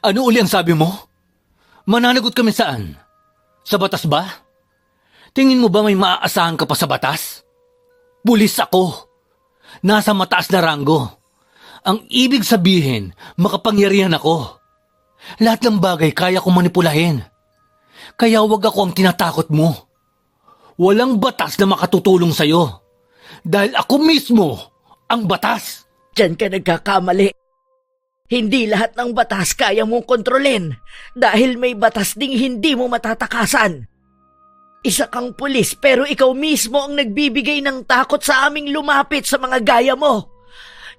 Ano uli ang sabi mo? Mananagot kami saan? Sa batas ba? Tingin mo ba may maaasahan ka pa sa batas? Pulis ako. Nasa mataas na ranggo. Ang ibig sabihin, makapangyarihan ako. Lahat ng bagay kaya kong manipulahin. Kaya wag ako ang tinatakot mo. Walang batas na makatutulong sa'yo. Dahil ako mismo ang batas. Diyan ka nagkakamali. Hindi lahat ng batas kaya mong kontrolin dahil may batas ding hindi mo matatakasan. Isa kang pulis pero ikaw mismo ang nagbibigay ng takot sa aming lumapit sa mga gaya mo.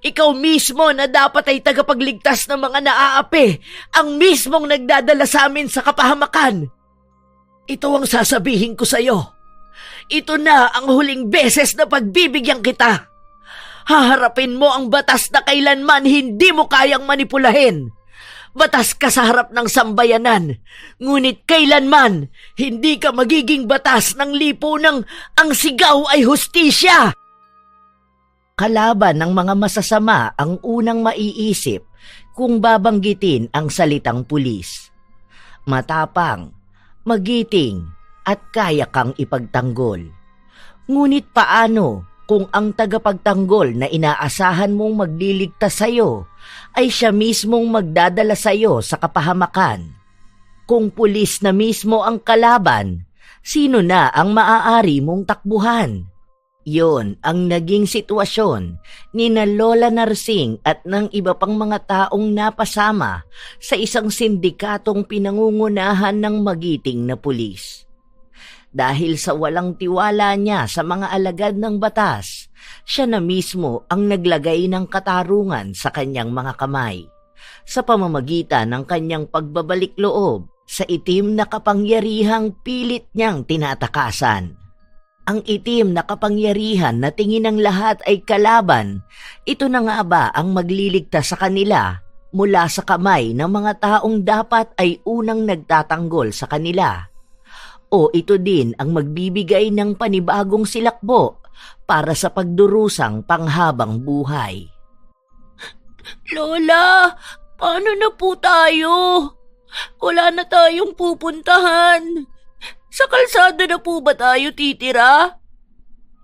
Ikaw mismo na dapat ay tagapagligtas ng mga naaapi, ang mismong nagdadala sa amin sa kapahamakan. Ito ang sasabihin ko sa'yo. Ito na ang huling beses na pagbibigyan kita. Haharapin mo ang batas na kailanman hindi mo kayang manipulahin. Batas ka sa harap ng sambayanan, ngunit kailanman hindi ka magiging batas ng lipunang ang sigaw ay hustisya. Kalaban ng mga masasama ang unang maiisip kung babanggitin ang salitang pulis. Matapang, magiting, at kaya kang ipagtanggol. Ngunit paano kung ang tagapagtanggol na inaasahan mong magliligtas sa'yo ay siya mismong magdadala sa'yo sa kapahamakan? Kung pulis na mismo ang kalaban, sino na ang maaari mong takbuhan? Yon ang naging sitwasyon ni na Lola Narsing at ng iba pang mga taong napasama sa isang sindikatong pinangungunahan ng magiting na pulis. Dahil sa walang tiwala niya sa mga alagad ng batas, siya na mismo ang naglagay ng katarungan sa kanyang mga kamay sa pamamagitan ng kanyang pagbabalik loob sa itim na kapangyarihang pilit niyang tinatakasan. Ang itim na kapangyarihan na tingin ng lahat ay kalaban, ito na nga ba ang magliligtas sa kanila mula sa kamay ng mga taong dapat ay unang nagtatanggol sa kanila? O ito din ang magbibigay ng panibagong silakbo para sa pagdurusang panghabang buhay? Lola, paano na po tayo? Wala na tayong pupuntahan. Sa kalsada na po ba tayo titira?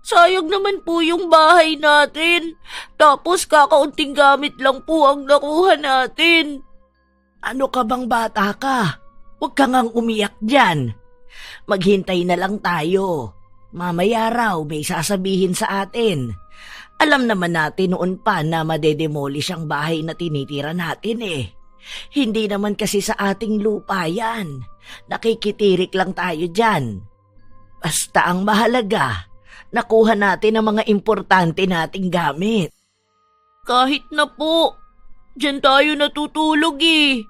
Sayang naman po yung bahay natin. Tapos kakaunting gamit lang po ang nakuha natin. Ano ka bang bata ka? Huwag ka ngang umiyak dyan. Maghintay na lang tayo. Mamaya raw may sasabihin sa atin. Alam naman natin noon pa na madedemolish ang bahay na tinitira natin eh. Hindi naman kasi sa ating lupa yan. Nakikitirik lang tayo dyan. Basta ang mahalaga, nakuha natin ang mga importante nating gamit. Kahit na po, dyan tayo natutulog eh.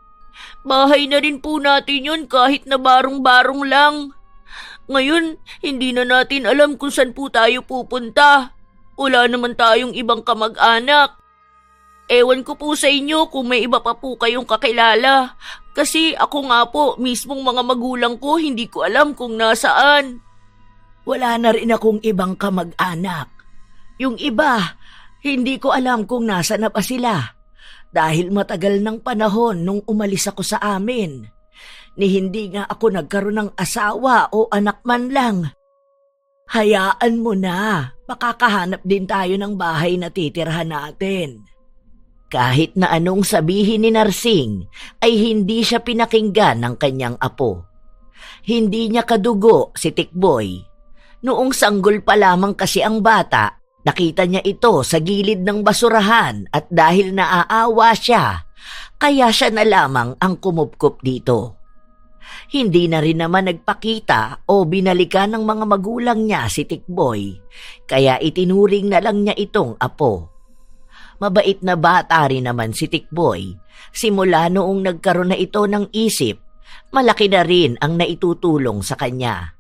Bahay na rin po natin yun kahit na barong-barong lang. Ngayon, hindi na natin alam kung saan po tayo pupunta. Wala naman tayong ibang kamag-anak. Ewan ko po sa inyo kung may iba pa po kayong kakilala. Kasi ako nga po, mismong mga magulang ko, hindi ko alam kung nasaan. Wala na rin akong ibang kamag-anak. Yung iba, hindi ko alam kung nasa na pa sila. Dahil matagal ng panahon nung umalis ako sa amin. Ni hindi nga ako nagkaroon ng asawa o anak man lang. Hayaan mo na, makakahanap din tayo ng bahay na titirhan natin. Kahit na anong sabihin ni Narsing, ay hindi siya pinakinggan ng kanyang apo. Hindi niya kadugo si Tikboy. Noong sanggol pa lamang kasi ang bata, nakita niya ito sa gilid ng basurahan at dahil naaawa siya, kaya siya na lamang ang kumupkup dito. Hindi na rin naman nagpakita o binalikan ng mga magulang niya si Tikboy, kaya itinuring na lang niya itong apo. Mabait na bata rin naman si Tikboy. Simula noong nagkaroon na ito ng isip, malaki na rin ang naitutulong sa kanya.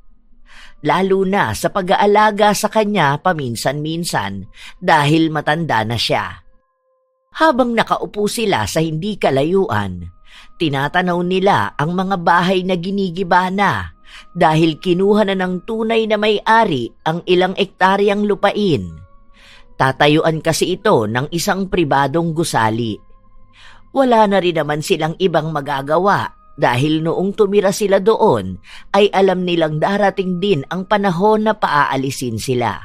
Lalo na sa pag-aalaga sa kanya paminsan-minsan dahil matanda na siya. Habang nakaupo sila sa hindi kalayuan, tinatanaw nila ang mga bahay na ginigiba na dahil kinuha na ng tunay na may-ari ang ilang ektaryang lupain. Tatayuan kasi ito ng isang pribadong gusali. Wala na rin naman silang ibang magagawa dahil noong tumira sila doon ay alam nilang darating din ang panahon na paaalisin sila.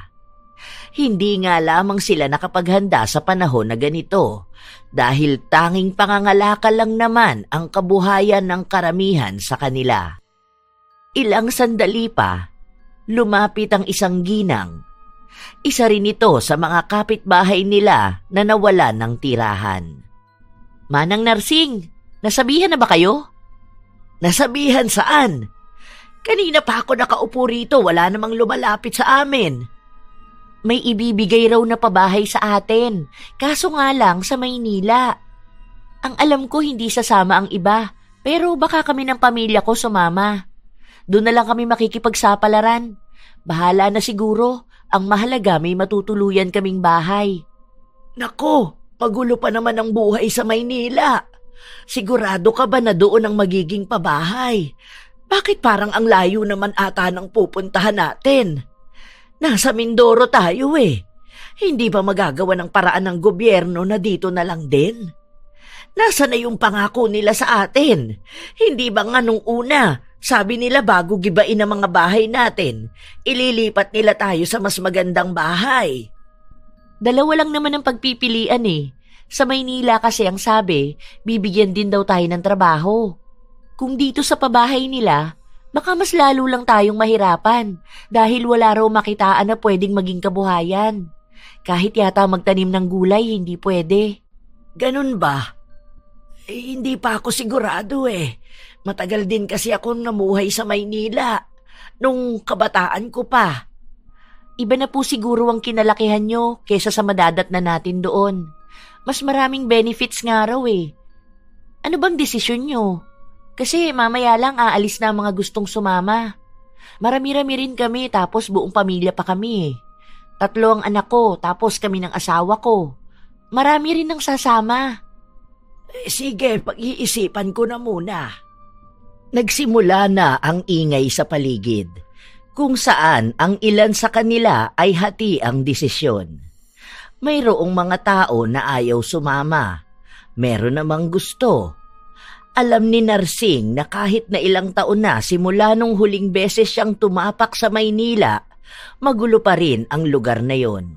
Hindi nga lamang sila nakapaghanda sa panahon na ganito dahil tanging pangangalakal lang naman ang kabuhayan ng karamihan sa kanila. Ilang sandali pa, lumapit ang isang ginang. Isa rin ito sa mga kapitbahay nila na nawalan ng tirahan. Manang Narsing, nasabihan na ba kayo? Nasabihan saan? Kanina pa ako nakaupo rito, wala namang lumalapit sa amin. May ibibigay raw na pabahay sa atin, kaso nga lang sa Maynila. Ang alam ko hindi sasama ang iba, pero baka kami ng pamilya ko sumama. Doon na lang kami makikipagsapalaran. Bahala na siguro, ang mahalaga may matutuluyan kaming bahay. Nako, pagulo pa naman ang buhay sa Maynila. Sigurado ka ba na doon ang magiging pabahay? Bakit parang ang layo naman ata ng pupuntahan natin? Nasa Mindoro tayo eh. Hindi ba magagawa ng paraan ng gobyerno na dito na lang din? Nasaan na yung pangako nila sa atin? Hindi ba nga nung una, sabi nila bago gibain ang mga bahay natin, ililipat nila tayo sa mas magandang bahay? Dalawa lang naman ang pagpipilian eh. Sa Maynila kasi ang sabi, bibigyan din daw tayo ng trabaho. Kung dito sa pabahay nila, baka mas lalo lang tayong mahirapan dahil wala raw makitaan na pwedeng maging kabuhayan. Kahit yata magtanim ng gulay, hindi pwede. Ganun ba? Hindi pa ako sigurado eh. Matagal din kasi akong namuhay sa Maynila. Nung kabataan ko pa. Iba na po siguro ang kinalakihan nyo kesa sa madadat na natin doon. Mas maraming benefits nga raw eh. Ano bang desisyon nyo? Kasi mamaya lang aalis na ang mga gustong sumama. Marami-rami rin kami tapos buong pamilya pa kami eh. 3 ang anak ko tapos kami ng asawa ko. Marami rin ang sasama. Sige, pag-iisipan ko na muna. Nagsimula na ang ingay sa paligid, kung saan ang ilan sa kanila ay hati ang desisyon. Mayroong mga tao na ayaw sumama, meron namang gusto. Alam ni Narsing na kahit na ilang taon na simula nung huling beses siyang tumapak sa Maynila, magulo pa rin ang lugar na yon.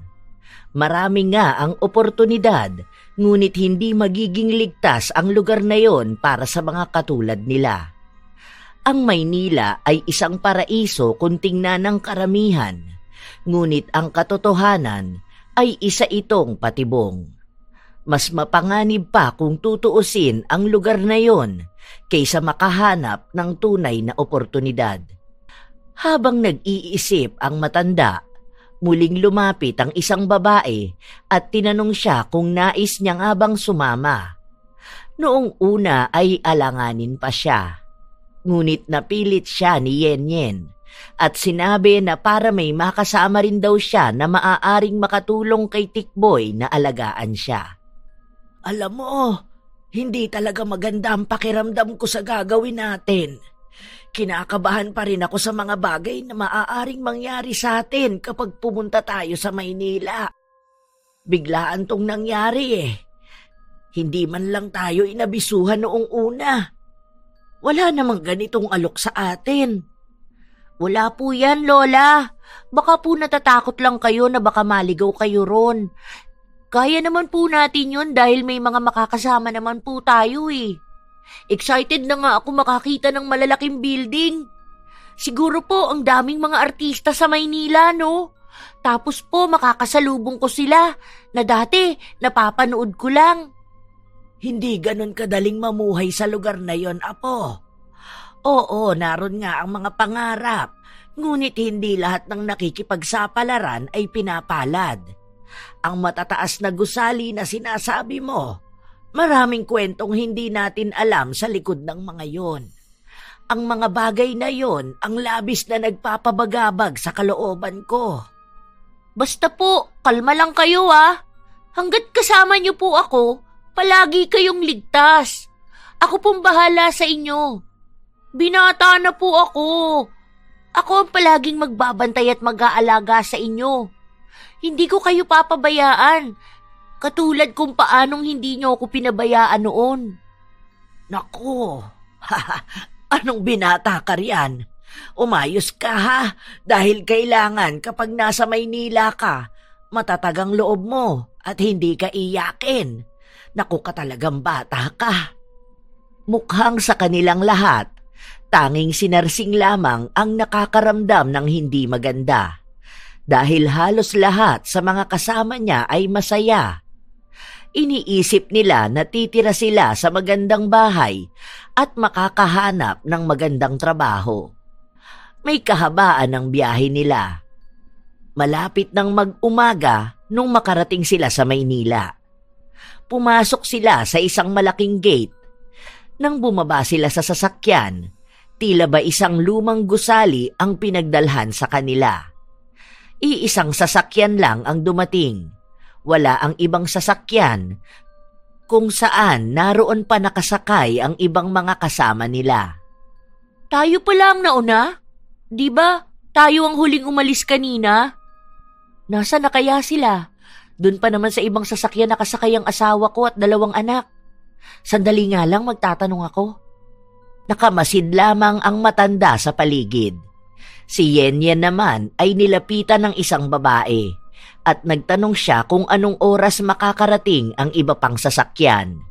Marami nga ang oportunidad, ngunit hindi magiging ligtas ang lugar na yon para sa mga katulad nila. Ang Maynila ay isang paraiso kung tingnan ng karamihan, ngunit ang katotohanan ay isa itong patibong. Mas mapanganib pa kung tutuusin ang lugar na yon kaysa makahanap ng tunay na oportunidad. Habang nag-iisip ang matanda, muling lumapit ang isang babae at tinanong siya kung nais niya nga bang sumama. Noong una ay alanganin pa siya, ngunit napilit siya ni Yen Yen at sinabi na para may makasama rin daw siya na maaaring makatulong kay Tikboy na alagaan siya. Alam mo, hindi talaga maganda ang pakiramdam ko sa gagawin natin. Kinakabahan pa rin ako sa mga bagay na maaaring mangyari sa atin kapag pumunta tayo sa Maynila. Biglaan tong nangyari eh. Hindi man lang tayo inabisuhan noong una. Wala namang ganitong alok sa atin. Wala po yan, Lola. Baka po natatakot lang kayo na baka maligaw kayo ron. Kaya naman po natin yun dahil may mga makakasama naman po tayo eh. Excited na nga ako makakita ng malalaking building. Siguro po ang daming mga artista sa Maynila, no? Tapos po makakasalubong ko sila na dati napapanood ko lang. Hindi ganun kadaling mamuhay sa lugar na yon, Apo. Oo, naroon nga ang mga pangarap, ngunit hindi lahat ng nakikipagsapalaran ay pinapalad. Ang matataas na gusali na sinasabi mo, maraming kwentong hindi natin alam sa likod ng mga yon. Ang mga bagay na yon ang labis na nagpapabagabag sa kalooban ko. Basta po, kalma lang kayo ah. Hanggat kasama niyo po ako, palagi kayong ligtas. Ako pong bahala sa inyo. Binata na po ako. Ako ang palaging magbabantay at mag-aalaga sa inyo. Hindi ko kayo papabayaan. Katulad kung paanong hindi niyo ako pinabayaan noon. Naku, anong binata ka riyan? Umayos ka ha, dahil kailangan kapag nasa Maynila ka, matatagang loob mo at hindi ka iyakin. Naku ka talagang bata ka. Mukhang sa kanilang lahat, tanging si Narsing lamang ang nakakaramdam ng hindi maganda. Dahil halos lahat sa mga kasama niya ay masaya. Iniisip nila na titira sila sa magandang bahay at makakahanap ng magandang trabaho. May kahabaan ng biyahe nila. Malapit ng mag-umaga nung makarating sila sa Maynila. Pumasok sila sa isang malaking gate. Nang bumaba sila sa sasakyan, tila ba isang lumang gusali ang pinagdalhan sa kanila. Iisang sasakyan lang ang dumating. Wala ang ibang sasakyan, kung saan naroon pa nakasakay ang ibang mga kasama nila. Tayo pala ang nauna? Di ba tayo ang huling umalis kanina? Nasaan na kaya sila? Doon pa naman sa ibang sasakyan nakasakay ang asawa ko at 2 anak. Sandali nga lang magtatanong ako. Nakamasid lamang ang matanda sa paligid. Si Yenyen naman ay nilapitan ng isang babae at nagtanong siya kung anong oras makakarating ang iba pang sasakyan.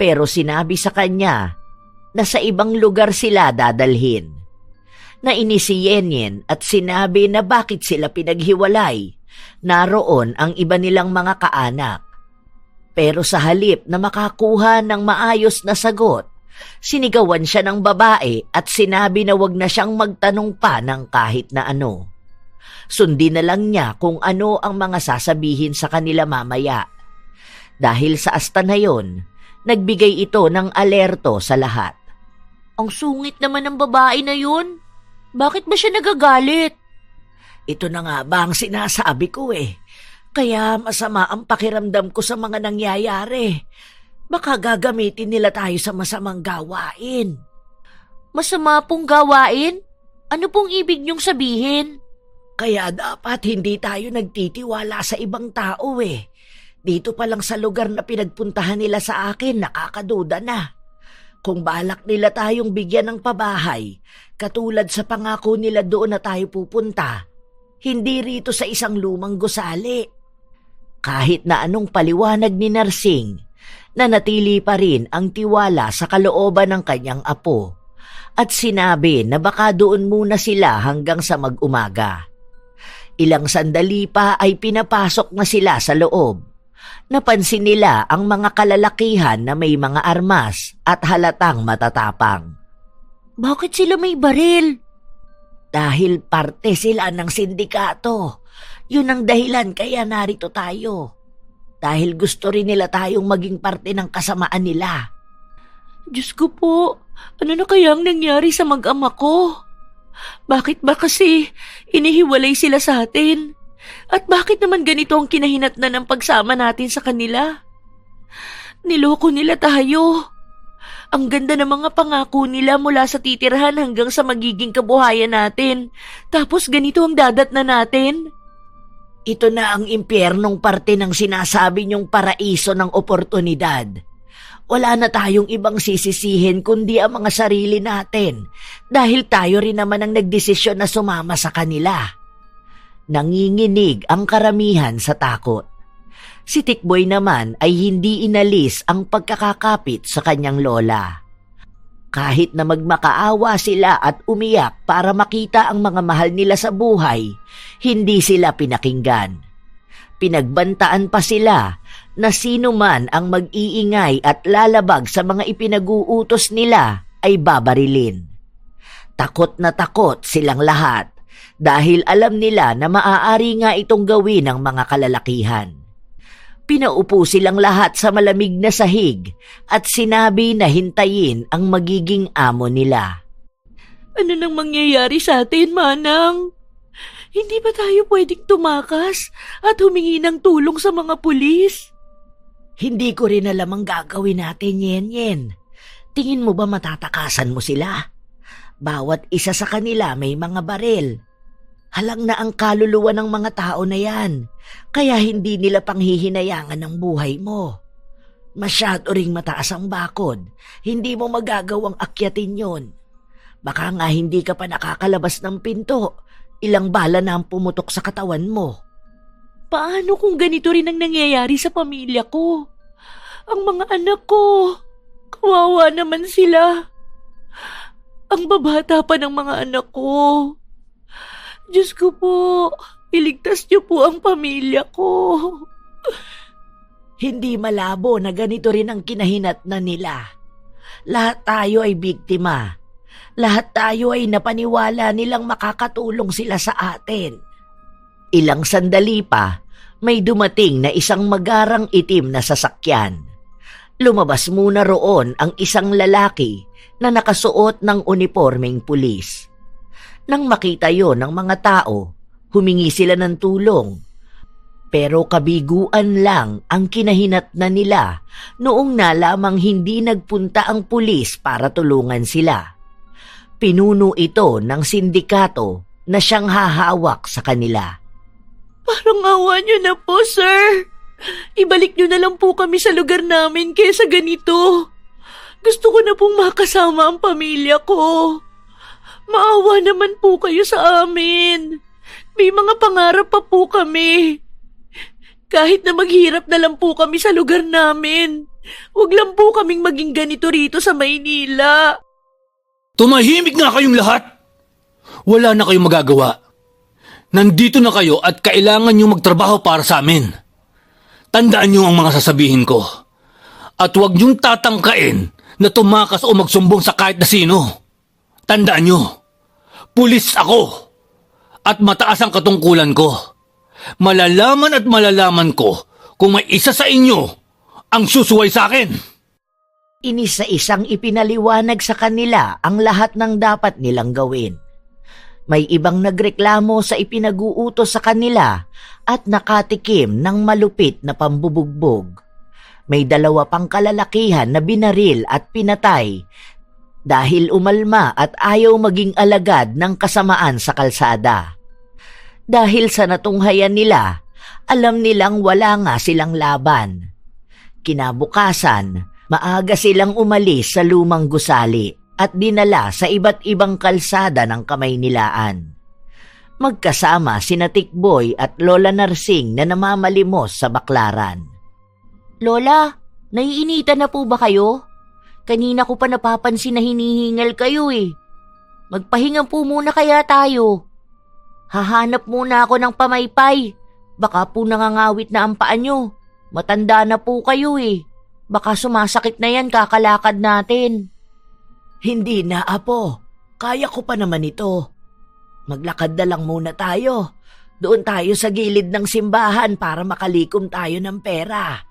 Pero sinabi sa kanya na sa ibang lugar sila dadalhin. Nainis si Yenyen at sinabi na bakit sila pinaghiwalay. Naroon ang iba nilang mga kaanak. Pero sa halip na makakuha ng maayos na sagot, sinigawan siya ng babae at sinabi na wag na siyang magtanong pa ng kahit na ano. Sundin na lang niya kung ano ang mga sasabihin sa kanila mamaya. Dahil sa asta na yon, nagbigay ito ng alerto sa lahat. Ang sungit naman ng babae na yun. Bakit ba siya nagagalit? Ito na nga ba ang sinasabi ko eh. Kaya masama ang pakiramdam ko sa mga nangyayari. Baka gagamitin nila tayo sa masamang gawain. Masama pong gawain? Ano pong ibig niyong sabihin? Kaya dapat hindi tayo nagtitiwala sa ibang tao eh. Dito pa lang sa lugar na pinagpuntahan nila sa akin, nakakaduda na. Kung balak nila tayong bigyan ng pabahay, katulad sa pangako nila doon na tayo pupunta, hindi rito sa isang lumang gusali. Kahit na anong paliwanag ni Narsing, nanatili pa rin ang tiwala sa kalooban ng kanyang apo at sinabi na baka doon muna sila hanggang sa mag-umaga. Ilang sandali pa ay pinapasok na sila sa loob. Napansin nila ang mga kalalakihan na may mga armas at halatang matatapang. Bakit sila may baril? Dahil parte sila ng sindikato. Yun ang dahilan kaya narito tayo. Dahil gusto rin nila tayong maging parte ng kasamaan nila. Diyos ko po, ano na kaya ang nangyari sa mag-ama ko? Bakit ba kasi inihiwalay sila sa atin? At bakit naman ganito ang kinahinatnan ng pagsama natin sa kanila? Niloko nila tayo. Ang ganda ng mga pangako nila mula sa titirahan hanggang sa magiging kabuhayan natin. Tapos ganito ang dadatnan natin. Ito na ang impyernong parte ng sinasabi niyong paraiso ng oportunidad. Wala na tayong ibang sisisihin kundi ang mga sarili natin dahil tayo rin naman ang nagdesisyon na sumama sa kanila. Nanginginig ang karamihan sa takot. Si Tikboy naman ay hindi inalis ang pagkakakapit sa kanyang lola. Kahit na magmakaawa sila at umiyak para makita ang mga mahal nila sa buhay, hindi sila pinakinggan. Pinagbantaan pa sila na sino man ang mag-iingay at lalabag sa mga ipinag-uutos nila ay babarilin. Takot na takot silang lahat dahil alam nila na maaari nga itong gawin ng mga kalalakihan. Pinaupo silang lahat sa malamig na sahig at sinabi na hintayin ang magiging amo nila. Ano nang mangyayari sa atin, Manang? Hindi ba tayo pwedeng tumakas at humingi ng tulong sa mga pulis? Hindi ko rin alam ang gagawin natin, Yenyen. Tingin mo ba matatakasan mo sila? Bawat isa sa kanila may mga baril. Halang na ang kaluluwa ng mga tao na yan, kaya hindi nila panghihinayangan ng buhay mo. Masyado ring mataas ang bakod, hindi mo magagawang akyatin yon. Baka nga hindi ka pa nakakalabas ng pinto, ilang bala na ang pumutok sa katawan mo. Paano kung ganito rin ang nangyayari sa pamilya ko? Ang mga anak ko, kawawa naman sila. Ang babata pa ng mga anak ko. Diyos ko po, iligtas niyo po ang pamilya ko. Hindi malabo na ganito rin ang kinahinatnan nila. Lahat tayo ay biktima. Lahat tayo ay napaniwala nilang makakatulong sila sa atin. Ilang sandali pa, may dumating na isang magarang itim na sasakyan. Lumabas muna roon ang isang lalaki na nakasuot ng unipormeng pulis. Nang makita yon ng mga tao, humingi sila ng tulong. Pero kabiguan lang ang kinahinatnan nila noong nalamang hindi nagpunta ang pulis para tulungan sila. Pinuno ito ng sindikato na siyang hahawak sa kanila. Parang awa niyo na po, sir. Ibalik niyo na lang po kami sa lugar namin kaysa ganito. Gusto ko na pong makasama ang pamilya ko. Maawa naman po kayo sa amin. May mga pangarap pa po kami. Kahit na maghirap na lang po kami sa lugar namin, huwag lang po kaming maging ganito rito sa Maynila. Tumahimik nga kayong lahat! Wala na kayong magagawa. Nandito na kayo at kailangan nyo magtrabaho para sa amin. Tandaan nyo ang mga sasabihin ko. At huwag nyong tatangkain na tumakas o magsumbong sa kahit na sino. Tandaan nyo, pulis ako at mataas ang katungkulan ko. Malalaman at malalaman ko kung may isa sa inyo ang susuway sa akin. Inisa-isang ipinaliwanag sa kanila ang lahat ng dapat nilang gawin. May ibang nagreklamo sa ipinag-uutos sa kanila at nakatikim ng malupit na pambubugbog. May 2 pang kalalakihan na binaril at pinatay dahil umalma at ayaw maging alagad ng kasamaan sa kalsada. Dahil sa natunghayan nila, alam nilang wala nga silang laban. Kinabukasan, maaga silang umalis sa lumang gusali at dinala sa iba't ibang kalsada ng Kamaynilaan. Magkasama sina Tikboy at Lola Narsing na namamalimos sa baklaran. Lola, naiinitan na po ba kayo? Kanina ko pa napapansin na hinihingal kayo eh. Magpahinga po muna kaya tayo. Hahanap muna ako ng pamaypay. Baka po nangangawit na ang paa nyo. Matanda na po kayo eh. Baka sumasakit na yan kakalakad natin. Hindi na, Apo. Kaya ko pa naman ito. Maglakad na lang muna tayo. Doon tayo sa gilid ng simbahan para makalikom tayo ng pera.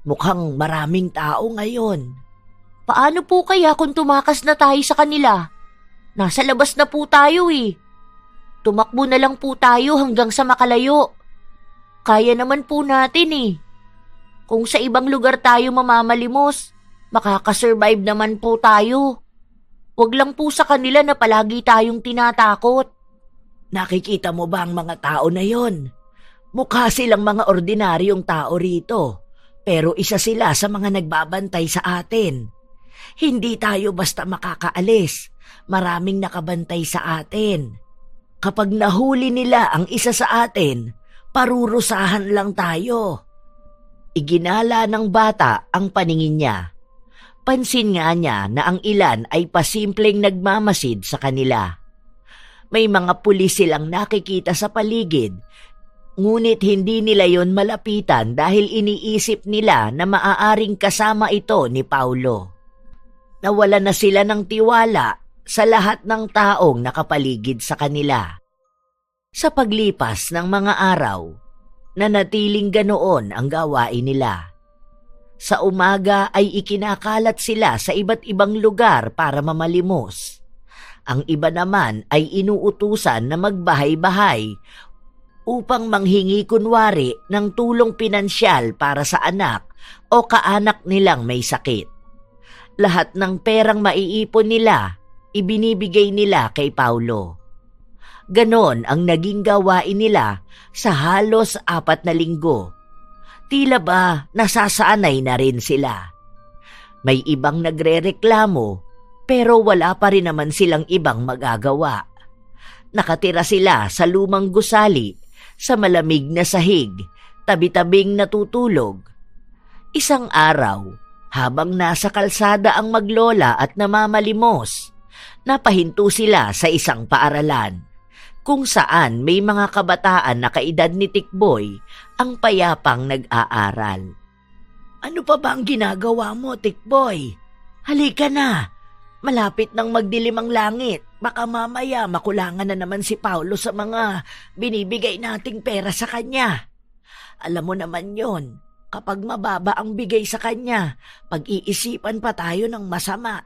Mukhang maraming tao ngayon. Paano po kaya kung tumakas na tayo sa kanila? Nasa labas na po tayo eh. Tumakbo na lang po tayo hanggang sa makalayo. Kaya naman po natin eh. Kung sa ibang lugar tayo mamamalimos, makakasurvive naman po tayo. Huwag lang po sa kanila na palagi tayong tinatakot. Nakikita mo ba ang mga tao na yon? Mukha silang mga ordinaryong tao rito, pero isa sila sa mga nagbabantay sa atin. Hindi tayo basta makakaalis. Maraming nakabantay sa atin. Kapag nahuli nila ang isa sa atin, parurusahan lang tayo. Iginala ng bata ang paningin niya. Pansin nga niya na ang ilan ay pasimpleng nagmamasid sa kanila. May mga pulis silang nakikita sa paligid, ngunit hindi nila yon malapitan dahil iniisip nila na maaaring kasama ito ni Paulo. Nawala na sila ng tiwala sa lahat ng taong nakapaligid sa kanila. Sa paglipas ng mga araw, nanatiling ganoon ang gawain nila. Sa umaga ay ikinakalat sila sa iba't ibang lugar para mamalimos. Ang iba naman ay inuutusan na magbahay-bahay upang manghingi kunwari ng tulong pinansyal para sa anak o kaanak nilang may sakit. Lahat ng perang maiipon nila, ibinibigay nila kay Paulo. Ganon ang naging gawain nila sa halos 4 na linggo. Tila ba nasasanay na rin sila. May ibang nagrereklamo pero wala pa rin naman silang ibang magagawa. Nakatira sila sa lumang gusali sa malamig na sahig, tabi-tabing natutulog. Isang araw, habang nasa kalsada ang maglola at namamalimos, napahinto sila sa isang paaralan kung saan may mga kabataan na kaedad ni Tikboy ang payapang nag-aaral. Ano pa ba ang ginagawa mo, Tikboy? Halika na! Malapit nang magdilim ang langit. Baka mamaya makulangan na naman si Paulo sa mga binibigay nating pera sa kanya. Alam mo naman yon, kapag mababa ang bigay sa kanya, pag-iisipan pa tayo ng masama.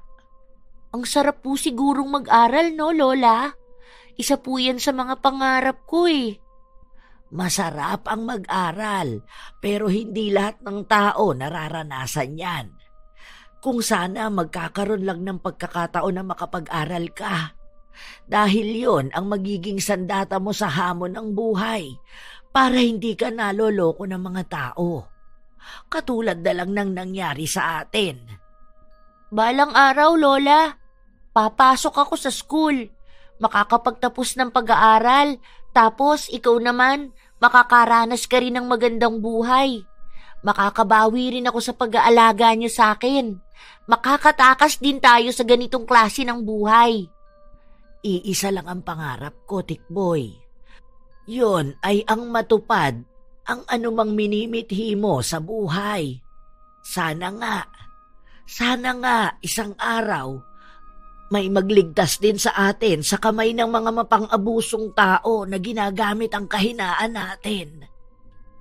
Ang sarap po sigurong mag-aral, no, Lola? Isa po yan sa mga pangarap ko eh. Masarap ang mag-aral, pero hindi lahat ng tao nararanasan yan. Kung sana magkakaroon lang ng pagkakataon na makapag-aral ka. Dahil yon ang magiging sandata mo sa hamon ng buhay para hindi ka naloloko ng mga tao. Katulad na lang ng nangyari sa atin. Balang araw, Lola. Papasok ako sa school. Makakapagtapos ng pag-aaral. Tapos, ikaw naman, makakaranas ka rin ng magandang buhay. Makakabawi rin ako sa pag-aalaga niyo sa akin. Makakatakas din tayo sa ganitong klase ng buhay. Iisa lang ang pangarap ko, Tikboy. Yon ay ang matupad ang anumang minimithi mo sa buhay. Sana nga isang araw may magligtas din sa atin sa kamay ng mga mapang-abusong tao na ginagamit ang kahinaan natin.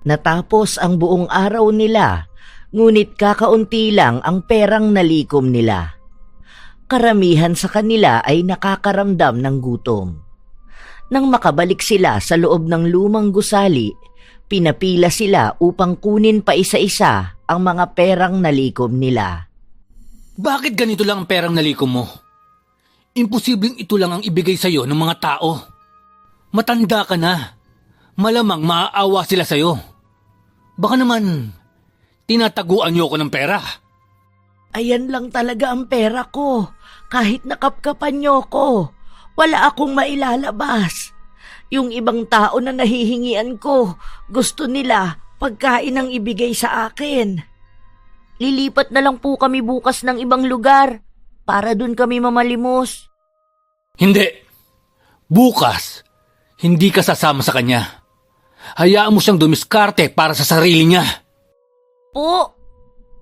Natapos ang buong araw nila, ngunit kakaunti lang ang perang nalikom nila. Karamihan sa kanila ay nakakaramdam ng gutom. Nang makabalik sila sa loob ng lumang gusali, pinapila sila upang kunin pa isa-isa ang mga perang nalikom nila. Bakit ganito lang ang perang nalikom mo? Imposibleng ito lang ang ibigay sa'yo ng mga tao. Matanda ka na. Malamang maaawa sila sa'yo. Baka naman, tinataguan niyo ako ng pera. Ayan lang talaga ang pera ko. Kahit nakapkapan niyo ko, wala akong mailalabas. Yung ibang tao na nahihingian ko, gusto nila pagkain ang ibigay sa akin. Lilipat na lang po kami bukas ng ibang lugar para dun kami mamalimos. Hindi. Bukas, hindi ka sasama sa kanya. Hayaan mo siyang dumiskarte para sa sarili niya. Po,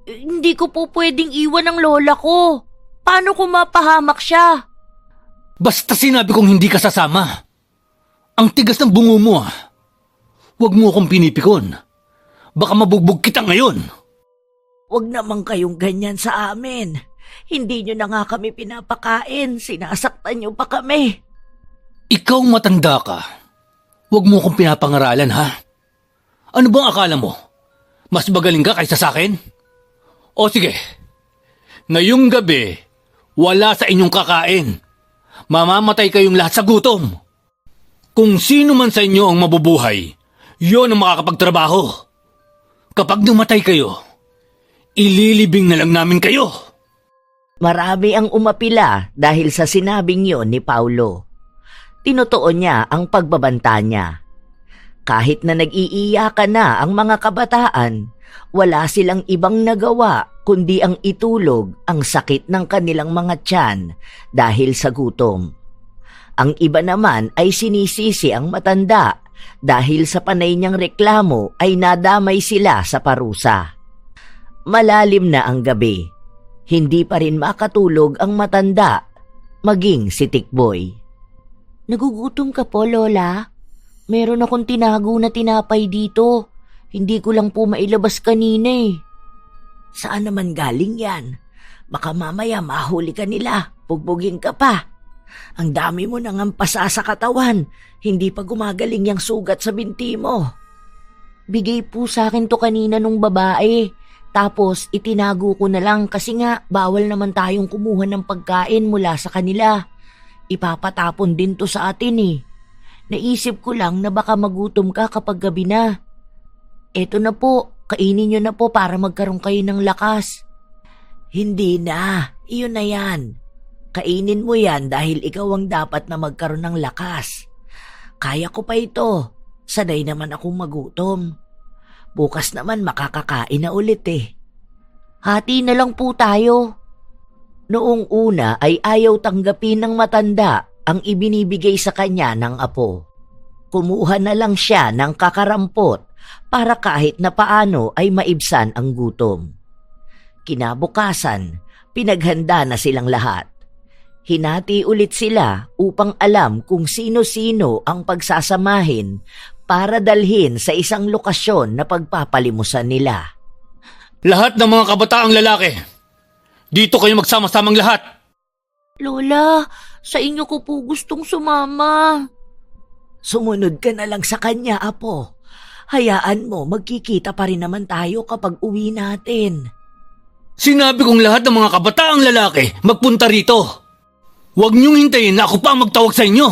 hindi ko po pwedeng iwan ang lola ko. Paano kung mapahamak siya? Basta sinabi kong hindi ka sasama. Ang tigas ng bungo mo. Huwag mo akong pinipikon. Baka mabugbog kita ngayon. Huwag naman kayong ganyan sa amin. Hindi nyo na nga kami pinapakain. Sinasaktan nyo pa kami. Ikaw matanda ka. Huwag mo akong pinapangaralan, ha? Ano bang akala mo? Mas magaling ka kaysa sa akin? O sige, ngayong gabi, wala sa inyong kakain. Mamamatay kayong lahat sa gutom. Kung sino man sa inyo ang mabubuhay, yon ang makakapagtrabaho. Kapag namatay kayo, ililibing na lang namin kayo. Marami ang umapila dahil sa sinabing yon ni Paulo. Tinutuon niya ang pagbabanta niya. Kahit na nag-iiyakan na ang mga kabataan, wala silang ibang nagawa kundi ang itulog ang sakit ng kanilang mga tiyan dahil sa gutom. Ang iba naman ay sinisisi ang matanda dahil sa panay niyang reklamo ay nadamay sila sa parusa. Malalim na ang gabi. Hindi pa rin makatulog ang matanda, maging si Tikboy. Nagugutom ka po, Lola? Meron akong tinago na tinapay dito. Hindi ko lang po mailabas kanina eh. Saan naman galing yan? Baka mamaya mahuli ka nila, bugbugin ka pa. Ang dami mo nang ampasa sa katawan, hindi pa gumagaling yung sugat sa binti mo. Bigay po sa akin to kanina nung babae. Tapos itinago ko na lang kasi nga bawal naman tayong kumuha ng pagkain mula sa kanila. Ipapatapon din to sa atin eh. Naisip ko lang na baka magutom ka kapag gabi na. Eto na po, kainin nyo na po para magkaroon kayo ng lakas. Hindi na, iyon na yan. Kainin mo yan dahil ikaw ang dapat na magkaroon ng lakas. Kaya ko pa ito, sanay naman akong magutom. Bukas naman makakakain na ulit eh. Hati na lang po tayo. Noong una ay ayaw tanggapin ng matanda ang ibinibigay sa kanya ng apo. Kumuha na lang siya ng kakarampot para kahit na paano ay maibsan ang gutom. Kinabukasan, pinaghanda na silang lahat. Hinati ulit sila upang alam kung sino-sino ang pagsasamahin para dalhin sa isang lokasyon na pagpapalimusan nila. Lahat ng mga kabataang lalaki, dito kayo magsama-samang lahat. Lola, sa inyo ko po gustong sumama. Sumunod ka na lang sa kanya, apo. Hayaan mo, magkikita pa rin naman tayo kapag uwi natin. Sinabi kong lahat ng mga kabataang lalaki magpunta rito. Huwag niyong hintayin na ako pa ang magtawag sa inyo.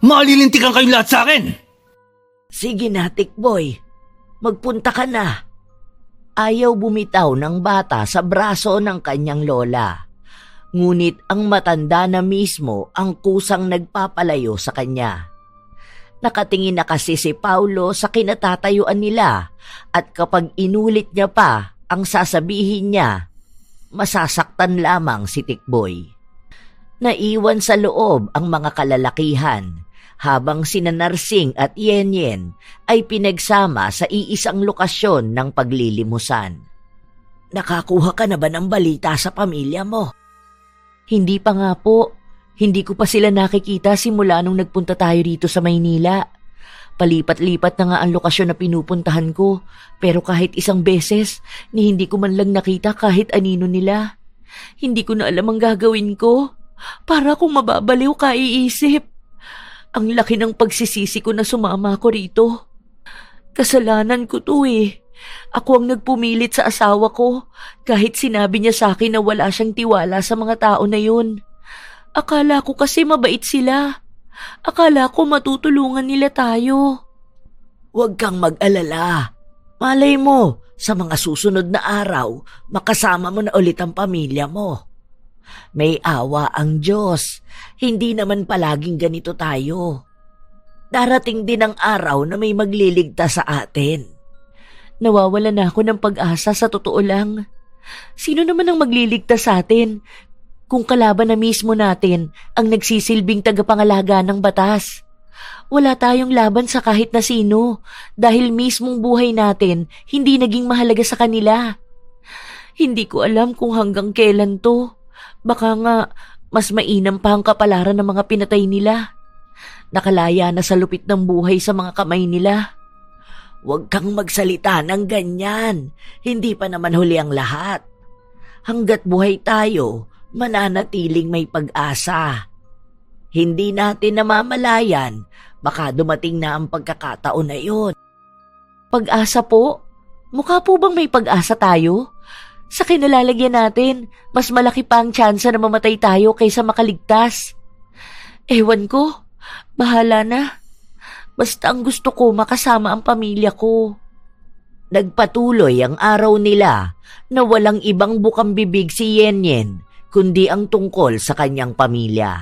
Malilintikan kayong lahat sa akin. Sige na, Tikboy. Magpunta ka na. Ayaw bumitaw ng bata sa braso ng kanyang lola. Ngunit ang matanda na mismo ang kusang nagpapalayo sa kanya. Nakatingin na kasi si Paulo sa kinatatayuan nila at kapag inulit niya pa ang sasabihin niya, masasaktan lamang si Tikboy. Naiwan sa loob ang mga kalalakihan habang sina Narsing at Yenyen ay pinagsama sa iisang lokasyon ng paglilimusan. Nakakuha ka na ba ng balita sa pamilya mo? Hindi pa nga po. Hindi ko pa sila nakikita simula nung nagpunta tayo rito sa Maynila. Palipat-lipat na nga ang lokasyon na pinupuntahan ko, pero kahit isang beses, ni hindi ko man lang nakita kahit anino nila. Hindi ko na alam ang gagawin ko. Para akong mababaliw kaiisip. Ang laki ng pagsisisi ko na sumama ko rito. Kasalanan ko to eh. Ako ang nagpumilit sa asawa ko kahit sinabi niya sa akin na wala siyang tiwala sa mga tao na yun. Akala ko kasi mabait sila. Akala ko matutulungan nila tayo. Huwag kang mag-alala. Malay mo, sa mga susunod na araw, makasama mo na ulit ang pamilya mo. May awa ang Diyos. Hindi naman palaging ganito tayo. Darating din ang araw na may magliligtas sa atin. Nawawala na ako ng pag-asa sa totoo lang. Sino naman ang magliligtas sa atin kung kalaban na mismo natin ang nagsisilbing tagapangalaga ng batas? Wala tayong laban sa kahit na sino dahil mismong buhay natin hindi naging mahalaga sa kanila. Hindi ko alam kung hanggang kailan to. Baka nga mas mainam pa ang kapalaran ng mga pinatay nila. Nakalaya na sa lupit ng buhay sa mga kamay nila. Huwag kang magsalita ng ganyan. Hindi pa naman huli ang lahat. Hanggat buhay tayo, mananatiling may pag-asa. Hindi natin namamalayan, baka dumating na ang pagkakataon na yun. Pag-asa po? Mukha po bang may pag-asa tayo? Sa kinalalagyan natin, mas malaki pa ang tsansa na mamatay tayo kaysa makaligtas. Ewan ko, bahala na. Basta ang gusto ko makasama ang pamilya ko. Nagpatuloy ang araw nila na walang ibang bukang bibig si Yenyen kundi ang tungkol sa kanyang pamilya.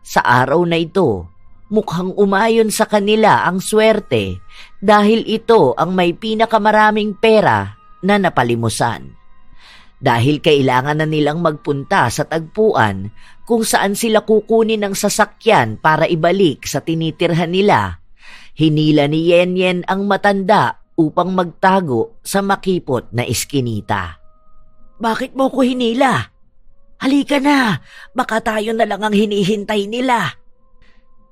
Sa araw na ito, mukhang umayon sa kanila ang swerte dahil ito ang may pinakamaraming pera na napalimusan. Dahil kailangan na nilang magpunta sa tagpuan kung saan sila kukunin ng sasakyan para ibalik sa tinitirhan nila, hinila ni Yenyen ang matanda upang magtago sa makipot na iskinita. Bakit mo ko hinila? Halika na, baka tayo na lang ang hinihintay nila.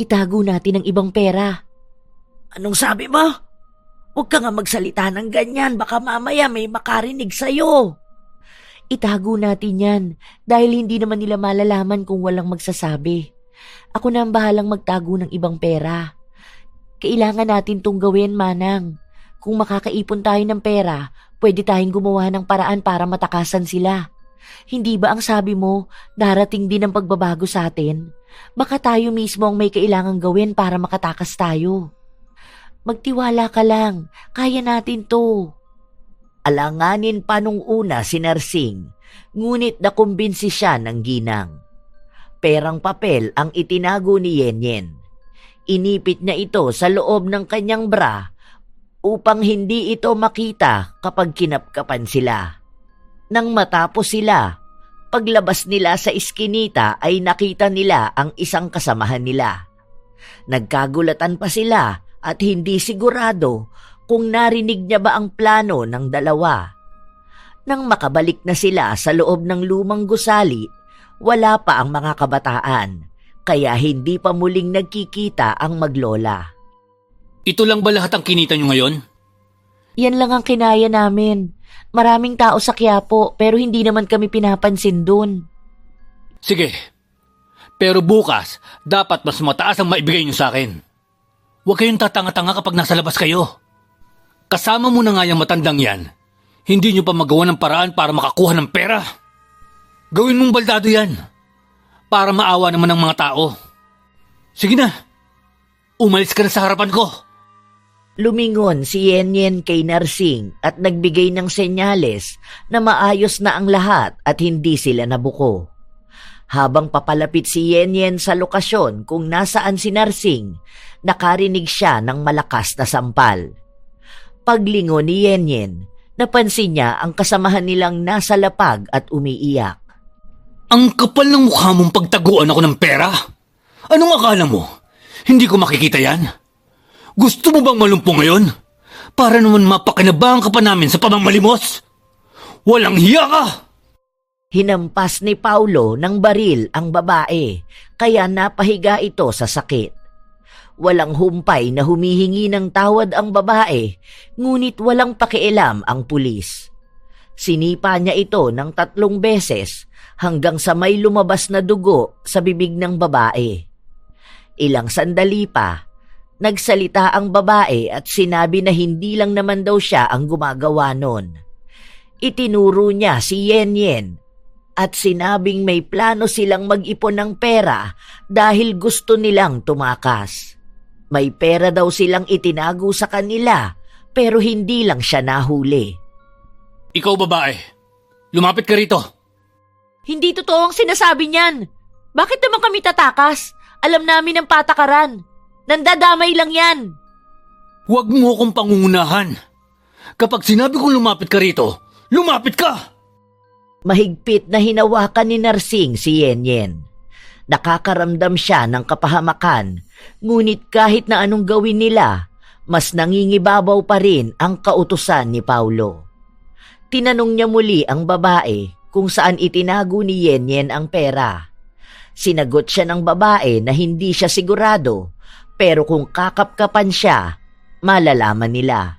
Itago natin ang ibang pera. Anong sabi mo? Huwag ka nga magsalita ng ganyan, baka mamaya may makarinig sa'yo. Itago natin yan dahil hindi naman nila malalaman kung walang magsasabi. Ako na ang bahalang magtago ng ibang pera. Kailangan natin tong gawin, Manang. Kung makakaipon tayo ng pera, pwede tayong gumawa ng paraan para matakasan sila. Hindi ba ang sabi mo, darating din ang pagbabago sa atin? Baka tayo mismo ang may kailangang gawin para makatakas tayo. Magtiwala ka lang, kaya natin to. Alanganin pa nung una si Narsing, ngunit nakumbinsi siya ng ginang. Perang papel ang itinago ni Yenyen. Inipit niya ito sa loob ng kanyang bra upang hindi ito makita kapag kinapkapan sila. Nang matapos sila, paglabas nila sa iskinita ay nakita nila ang isang kasamahan nila. Nagkagulatan pa sila at hindi sigurado kung narinig niya ba ang plano ng dalawa. Nang makabalik na sila sa loob ng lumang gusali, wala pa ang mga kabataan, kaya hindi pa muling nagkikita ang maglola. Ito lang ba lahat ang kinita nyo ngayon? Yan lang ang kinaya namin. Maraming tao sa Quiapo pero hindi naman kami pinapansin dun. Sige, pero bukas dapat mas mataas ang maibigay nyo sa akin. Huwag kayong tatanga-tanga kapag nasa labas kayo. Kasama mo na nga yung matandang yan. Hindi nyo pa magawa ng paraan para makakuha ng pera. Gawin mong baldado yan para maawa naman ng mga tao. Sige na, umalis ka na sa harapan ko. Lumingon si Yenyen kay Narsing at nagbigay ng senyales na maayos na ang lahat at hindi sila nabuko. Habang papalapit si Yenyen sa lokasyon kung nasaan si Narsing, nakarinig siya ng malakas na sampal. Paglingon ni Yenyen, napansin niya ang kasamahan nilang nasa lapag at umiiyak. Ang kapal ng mukha mong pagtaguan ako ng pera. Anong akala mo? Hindi ko makikita yan? Gusto mo bang malumpong ngayon? Para naman mapakinabangan ka pa namin sa pamamalimos? Walang hiya ka! Hinampas ni Paulo ng baril ang babae, kaya napahiga ito sa sakit. Walang humpay na humihingi ng tawad ang babae, ngunit walang pakialam ang pulis. Sinipa niya ito ng 3 beses hanggang sa may lumabas na dugo sa bibig ng babae. Ilang sandali pa, nagsalita ang babae at sinabi na hindi lang naman daw siya ang gumagawa nun. Itinuro niya si Yenyen at sinabing may plano silang mag-ipon ng pera dahil gusto nilang tumakas. May pera daw silang itinago sa kanila pero hindi lang siya nahuli. Ikaw babae, lumapit ka rito. Hindi totoo ang sinasabi niyan. Bakit naman kami tatakas? Alam namin ang patakaran. Nandadamay lang yan. Huwag mo akong pangungunahan. Kapag sinabi kong lumapit ka rito, lumapit ka! Mahigpit na hinawakan ni Narsing si Yenyen. Nakakaramdam siya ng kapahamakan, ngunit kahit na anong gawin nila, mas nangingibabaw pa rin ang kautusan ni Paulo. Tinanong niya muli ang babae kung saan itinago ni Yenyen ang pera. Sinagot siya ng babae na hindi siya sigurado, pero kung kakapkapan siya, malalaman nila.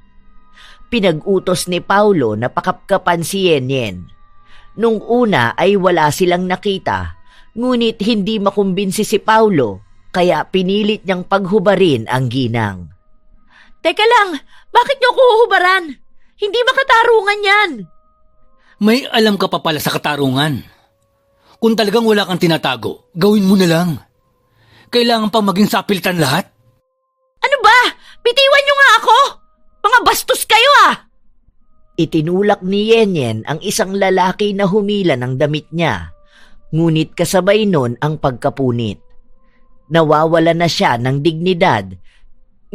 Pinag-utos ni Paulo na pakapkapan si Yenyen. Nung una ay wala silang nakita, ngunit hindi makumbinsi si Paulo, kaya pinilit niyang paghubarin ang ginang. Teka lang, bakit niyo ko huhubaran? Hindi makatarungan yan. May alam ka pa pala sa katarungan. Kung talagang wala kang tinatago, gawin mo na lang. Kailangan pa maging sapiltan lahat? Ano ba? Bitiwan niyo nga ako! Mga bastos kayo ah! Itinulak ni Yenyen ang isang lalaki na humila ng damit niya, ngunit kasabay nun ang pagkapunit. Nawawala na siya ng dignidad,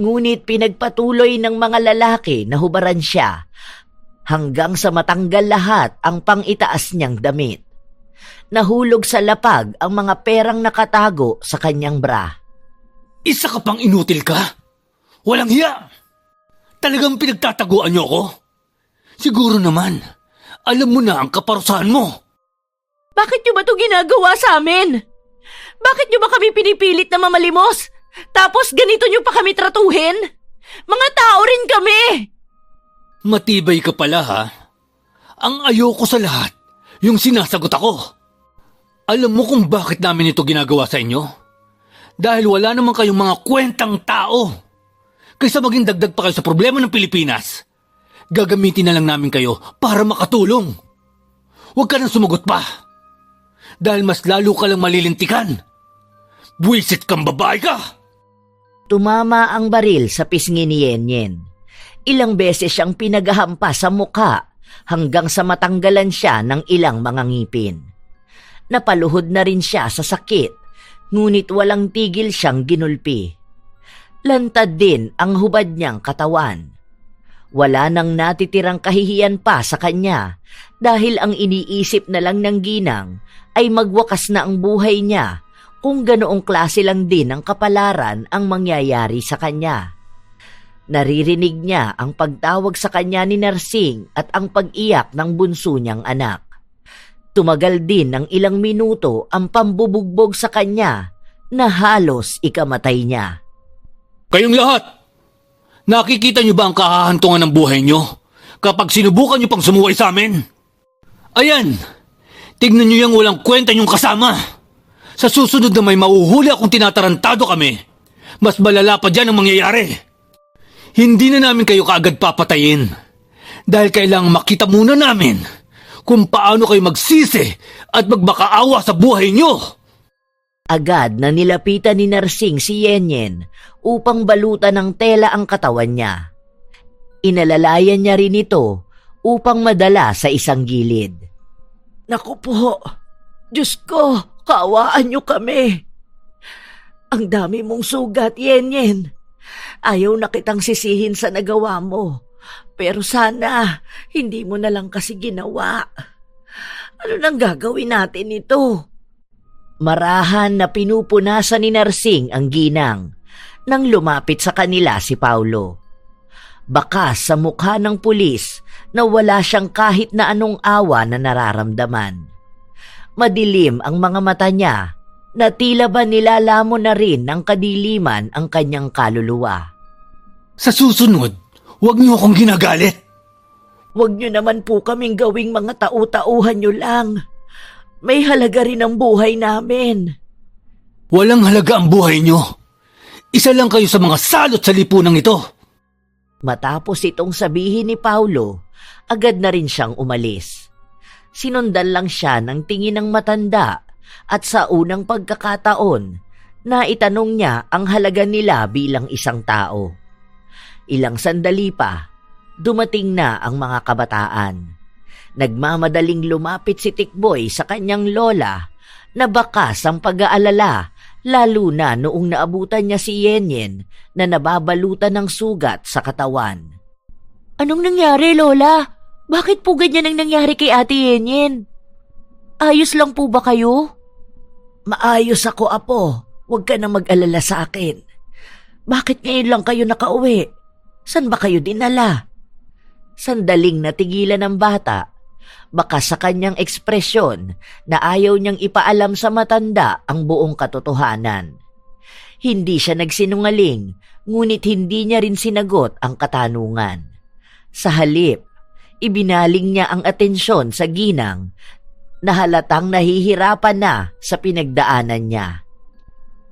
ngunit pinagpatuloy ng mga lalaki na hubaran siya hanggang sa matanggal lahat ang pang-itaas niyang damit. Nahulog sa lapag ang mga perang nakatago sa kanyang bra. Isa ka pang inutil ka? Walang hiya! Talagang pinagtataguan niyo ako? Siguro naman, alam mo na ang kaparusahan mo. Bakit niyo ba ito ginagawa sa amin? Bakit niyo ba kami pinipilit na mamalimos? Tapos ganito niyo pa kami tratuhin? Mga tao rin kami! Matibay ka pala ha? Ang ayoko sa lahat, yung sinasagot ako. Alam mo kung bakit namin ito ginagawa sa inyo? Dahil wala naman kayong mga kwentang tao. Kaysa maging dagdag pa kayo sa problema ng Pilipinas, gagamitin na lang namin kayo para makatulong. huwag ka nang sumagot pa. Dahil mas lalo ka lang malilintikan. Buwisit kang babae ka! Tumama ang baril sa pisngi ni Yenyen. Ilang beses siyang pinagahampas sa mukha hanggang sa matanggalan siya ng ilang mga ngipin. Napaluhod na rin siya sa sakit, ngunit walang tigil siyang ginulpi. Lantad din ang hubad niyang katawan. Wala nang natitirang kahihiyan pa sa kanya dahil ang iniisip na lang ng ginang ay magwakas na ang buhay niya kung ganoong klase lang din ang kapalaran ang mangyayari sa kanya. Naririnig niya ang pagtawag sa kanya ni Narsing at ang pag-iyak ng bunso niyang anak. Tumagal din ng ilang minuto ang pambubugbog sa kanya na halos ikamatay niya. Kayong lahat! Nakikita niyo ba ang kahahantungan ng buhay niyo kapag sinubukan niyo pang sumuway sa amin? Ayan! Tignan niyo yung walang kwenta niyong kasama! Sa susunod na may mauhuli akong tinatarantado kami, mas malala pa dyan ang mangyayari. Hindi na namin kayo kaagad papatayin dahil kailangang makita muna namin kung paano kayo magsisi at magmakaawa sa buhay niyo. Agad na nilapitan ni Narsing si Yenyen upang balutan ng tela ang katawan niya. Inalalayan niya rin ito upang madala sa isang gilid. Naku po, Diyos ko, kaawaan niyo kami. Ang dami mong sugat, Yenyen. Ayaw na kitang sisihin sa nagawa mo. Pero sana, hindi mo na lang kasi ginawa. Ano nang gagawin natin ito? Marahan na pinupunasan ni Narsing ang ginang nang lumapit sa kanila si Paulo. Bakas sa mukha ng pulis na wala siyang kahit na anong awa na nararamdaman. Madilim ang mga mata niya na tila ba nilalamon na rin ng kadiliman ang kanyang kaluluwa. Sa susunod, huwag niyo akong ginagalit. Huwag niyo naman po kaming gawing mga tau-tauhan niyo lang. May halaga rin ang buhay namin. Walang halaga ang buhay niyo. Isa lang kayo sa mga salot sa lipunang ito. Matapos itong sabihin ni Paulo, agad na rin siyang umalis. Sinundan lang siya ng tingin ng matanda at sa unang pagkakataon, naitanong niya ang halaga nila bilang isang tao. Ilang sandali pa, dumating na ang mga kabataan. Nagmamadaling lumapit si Tikboy sa kanyang lola na bakas ang pag-aalala lalo na noong naabutan niya si Yenyen na nababalutan ng sugat sa katawan. Anong nangyari, Lola? Bakit po ganyan ang nangyari kay Ate Yenyen? Ayos lang po ba kayo? Maayos ako, Apo. Huwag ka na mag-alala sa akin. Bakit ngayon lang kayo nakauwi? San ba kayo dinala? Sandaling natigilan ng bata. Baka sa kanyang ekspresyon na ayaw niyang ipaalam sa matanda ang buong katotohanan. Hindi siya nagsinungaling, ngunit hindi niya rin sinagot ang katanungan. Sa halip, ibinaling niya ang atensyon sa ginang na halatang nahihirapan na sa pinagdaanan niya.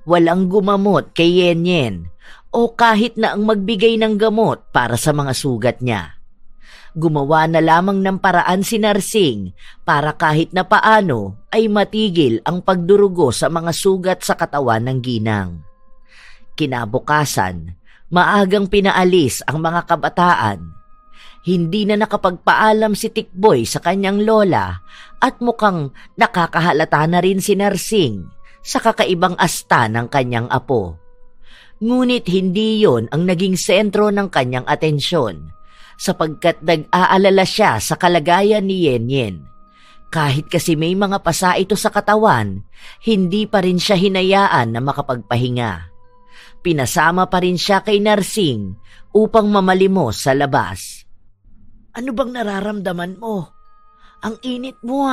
Walang gumamot kay Yenyen o kahit na ang magbigay ng gamot para sa mga sugat niya. Gumawa na lamang ng paraan si Narsing para kahit na paano ay matigil ang pagdurugo sa mga sugat sa katawan ng ginang. Kinabukasan, maagang pinaalis ang mga kabataan. Hindi na nakapagpaalam si Tikboy sa kanyang lola at mukhang nakakahalata na rin si Narsing sa kakaibang asta ng kanyang apo. Ngunit hindi yon ang naging sentro ng kanyang atensyon, sapagkat nag-aalala siya sa kalagayan ni Yenyen. Kahit kasi may mga pasa ito sa katawan, hindi pa rin siya hinayaan na makapagpahinga. Pinasama pa rin siya kay Narsing upang mamalimos sa labas. Ano bang nararamdaman mo? Ang init mo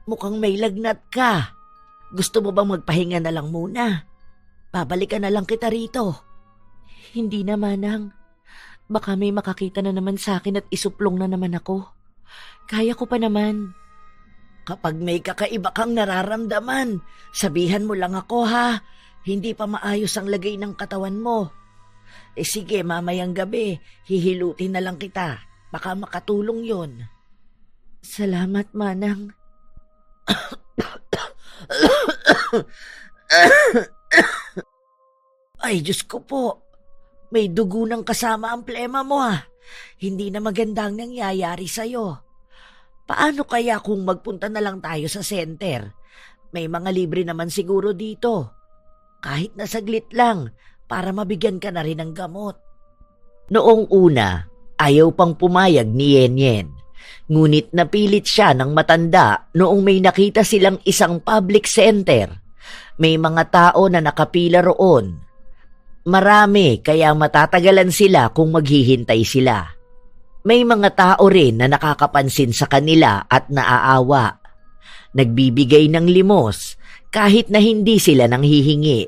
Mukhang may lagnat ka. Gusto mo bang magpahinga na lang muna? Babalikan na lang kita rito. Hindi na, Manang. Baka may makakita na naman sa akin at isuplong na naman ako. Kaya ko pa naman. Kapag may kakaiba kang nararamdaman, sabihan mo lang ako ha. Hindi pa maayos ang lagay ng katawan mo. Sige, mamayang gabi, hihilutin na lang kita. Baka makatulong yon. Salamat, Manang. Ay, Diyos ko po. May dugo ng kasama ang plema mo Hindi na magandang nangyayari sa'yo. Paano kaya kung magpunta na lang tayo sa center? May mga libre naman siguro dito. Kahit na saglit lang, para mabigyan ka na rin ng gamot. Noong una, ayaw pang pumayag ni Yen. Ngunit napilit siya ng matanda noong may nakita silang isang public center. May mga tao na nakapila roon. Marami kaya matatagalan sila kung maghihintay sila. May mga tao rin na nakakapansin sa kanila at naaawa. Nagbibigay ng limos kahit na hindi sila nanghihingi.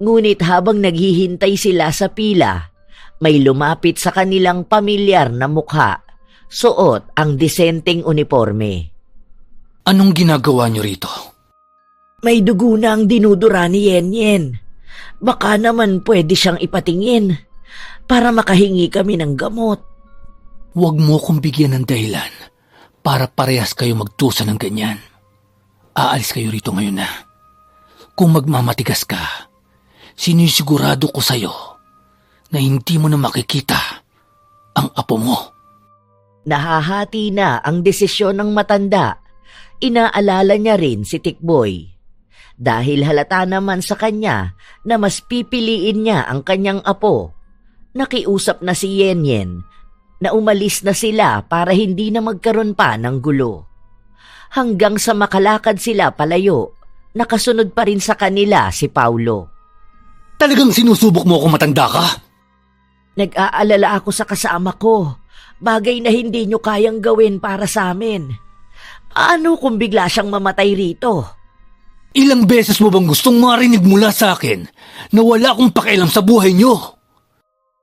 Ngunit habang naghihintay sila sa pila, may lumapit sa kanilang pamilyar na mukha, suot ang disenteng uniforme. Anong ginagawa niyo rito? May dugo na ang dinudura ni Yen. Baka naman pwede siyang ipatingin para makahingi kami ng gamot. Huwag mo kong bigyan ng dahilan para parehas kayo magtusa ng ganyan. Aalis kayo rito ngayon na. Kung magmamatigas ka, sinisigurado ko sa'yo na hindi mo na makikita ang apo mo. Nahahati na ang desisyon ng matanda. Inaalala niya rin si Tikboy. Dahil halata naman sa kanya na mas pipiliin niya ang kanyang apo, nakiusap na si Yen na umalis na sila para hindi na magkaroon pa ng gulo. Hanggang sa makalakad sila palayo, nakasunod pa rin sa kanila si Paulo. Talagang sinusubok mo akong matanda ka? Nag-aalala ako sa kasama ko. Bagay na hindi nyo kayang gawin para sa amin. Paano kung bigla siyang mamatay rito? Ilang beses mo bang gustong marinig mula sa akin na wala akong pakialam sa buhay niyo?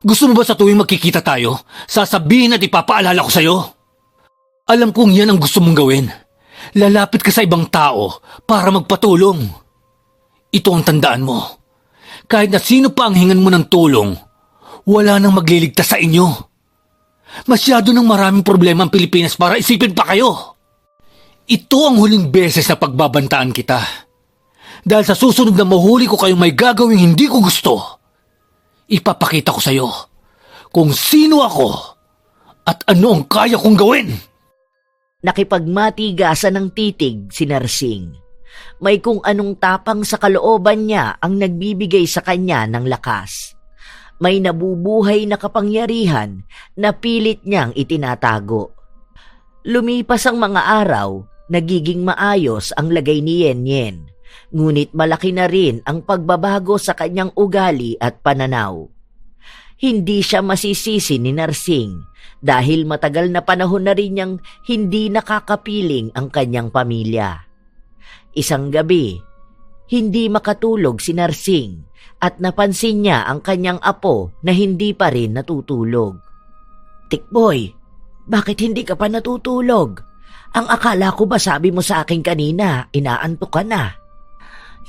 Gusto mo ba sa tuwing magkikita tayo, sasabihin at ipapaalala ko sa'yo? Alam kong yan ang gusto mong gawin. Lalapit ka sa ibang tao para magpatulong. Ito ang tandaan mo. Kahit na sino pa ang hingan mo ng tulong, wala nang magliligtas sa inyo. Masyado ng maraming problema ang Pilipinas para isipin pa kayo. Ito ang huling beses na pagbabantaan kita. Dahil sa susunod na mahuli ko kayong may gagawing hindi ko gusto, ipapakita ko sa'yo kung sino ako at ano ang kaya kong gawin. Nakipagmatigasan ng titig si Narsing. May kung anong tapang sa kalooban niya ang nagbibigay sa kanya ng lakas. May nabubuhay na kapangyarihan na pilit niyang itinatago. Lumipas ang mga araw, nagiging maayos ang lagay ni Yen. Ngunit malaki na rin ang pagbabago sa kanyang ugali at pananaw. Hindi siya masisisi ni Narsing dahil matagal na panahon na rin niyang hindi nakakapiling ang kanyang pamilya. Isang gabi, hindi makatulog si Narsing at napansin niya ang kanyang apo na hindi pa rin natutulog. Tikboy, bakit hindi ka pa natutulog? Ang akala ko ba sabi mo sa akin kanina, inaantok ka na?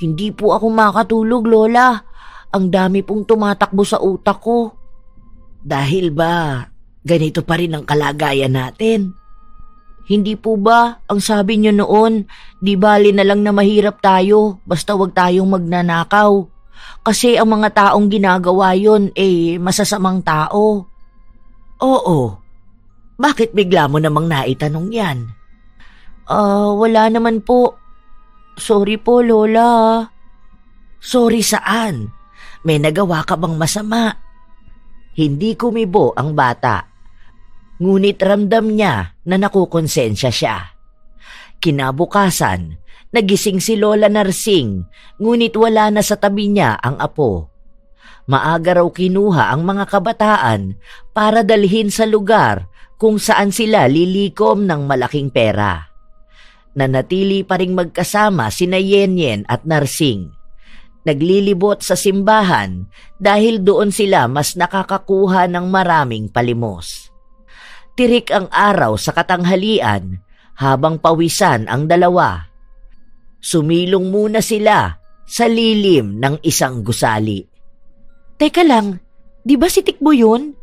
Hindi po ako makatulog, Lola. Ang dami pong tumatakbo sa utak ko. Dahil ba ganito pa rin ang kalagayan natin? Hindi po ba ang sabi niyo noon, di bali na lang na mahirap tayo, basta wag tayong magnanakaw. Kasi ang mga taong ginagawa yon masasamang tao. Oo. Bakit bigla mo namang naitanong yan? Wala naman po. Sorry po, Lola. Sorry saan? May nagawa ka bang masama? Hindi kumibo ang bata. Ngunit ramdam niya na nakukonsensya siya. Kinabukasan, nagising si Lola Narsing, ngunit wala na sa tabi niya ang apo. Maaga raw kinuha ang mga kabataan para dalhin sa lugar kung saan sila lilikom ng malaking pera. Nanatili pa ring magkasama sina Yen at Narsing. Naglilibot sa simbahan dahil doon sila mas nakakakuha ng maraming palimos. Tirik ang araw sa katanghalian habang pawisan ang dalawa. Sumilong muna sila sa lilim ng isang gusali. Teka lang, di ba si Tikbo yun?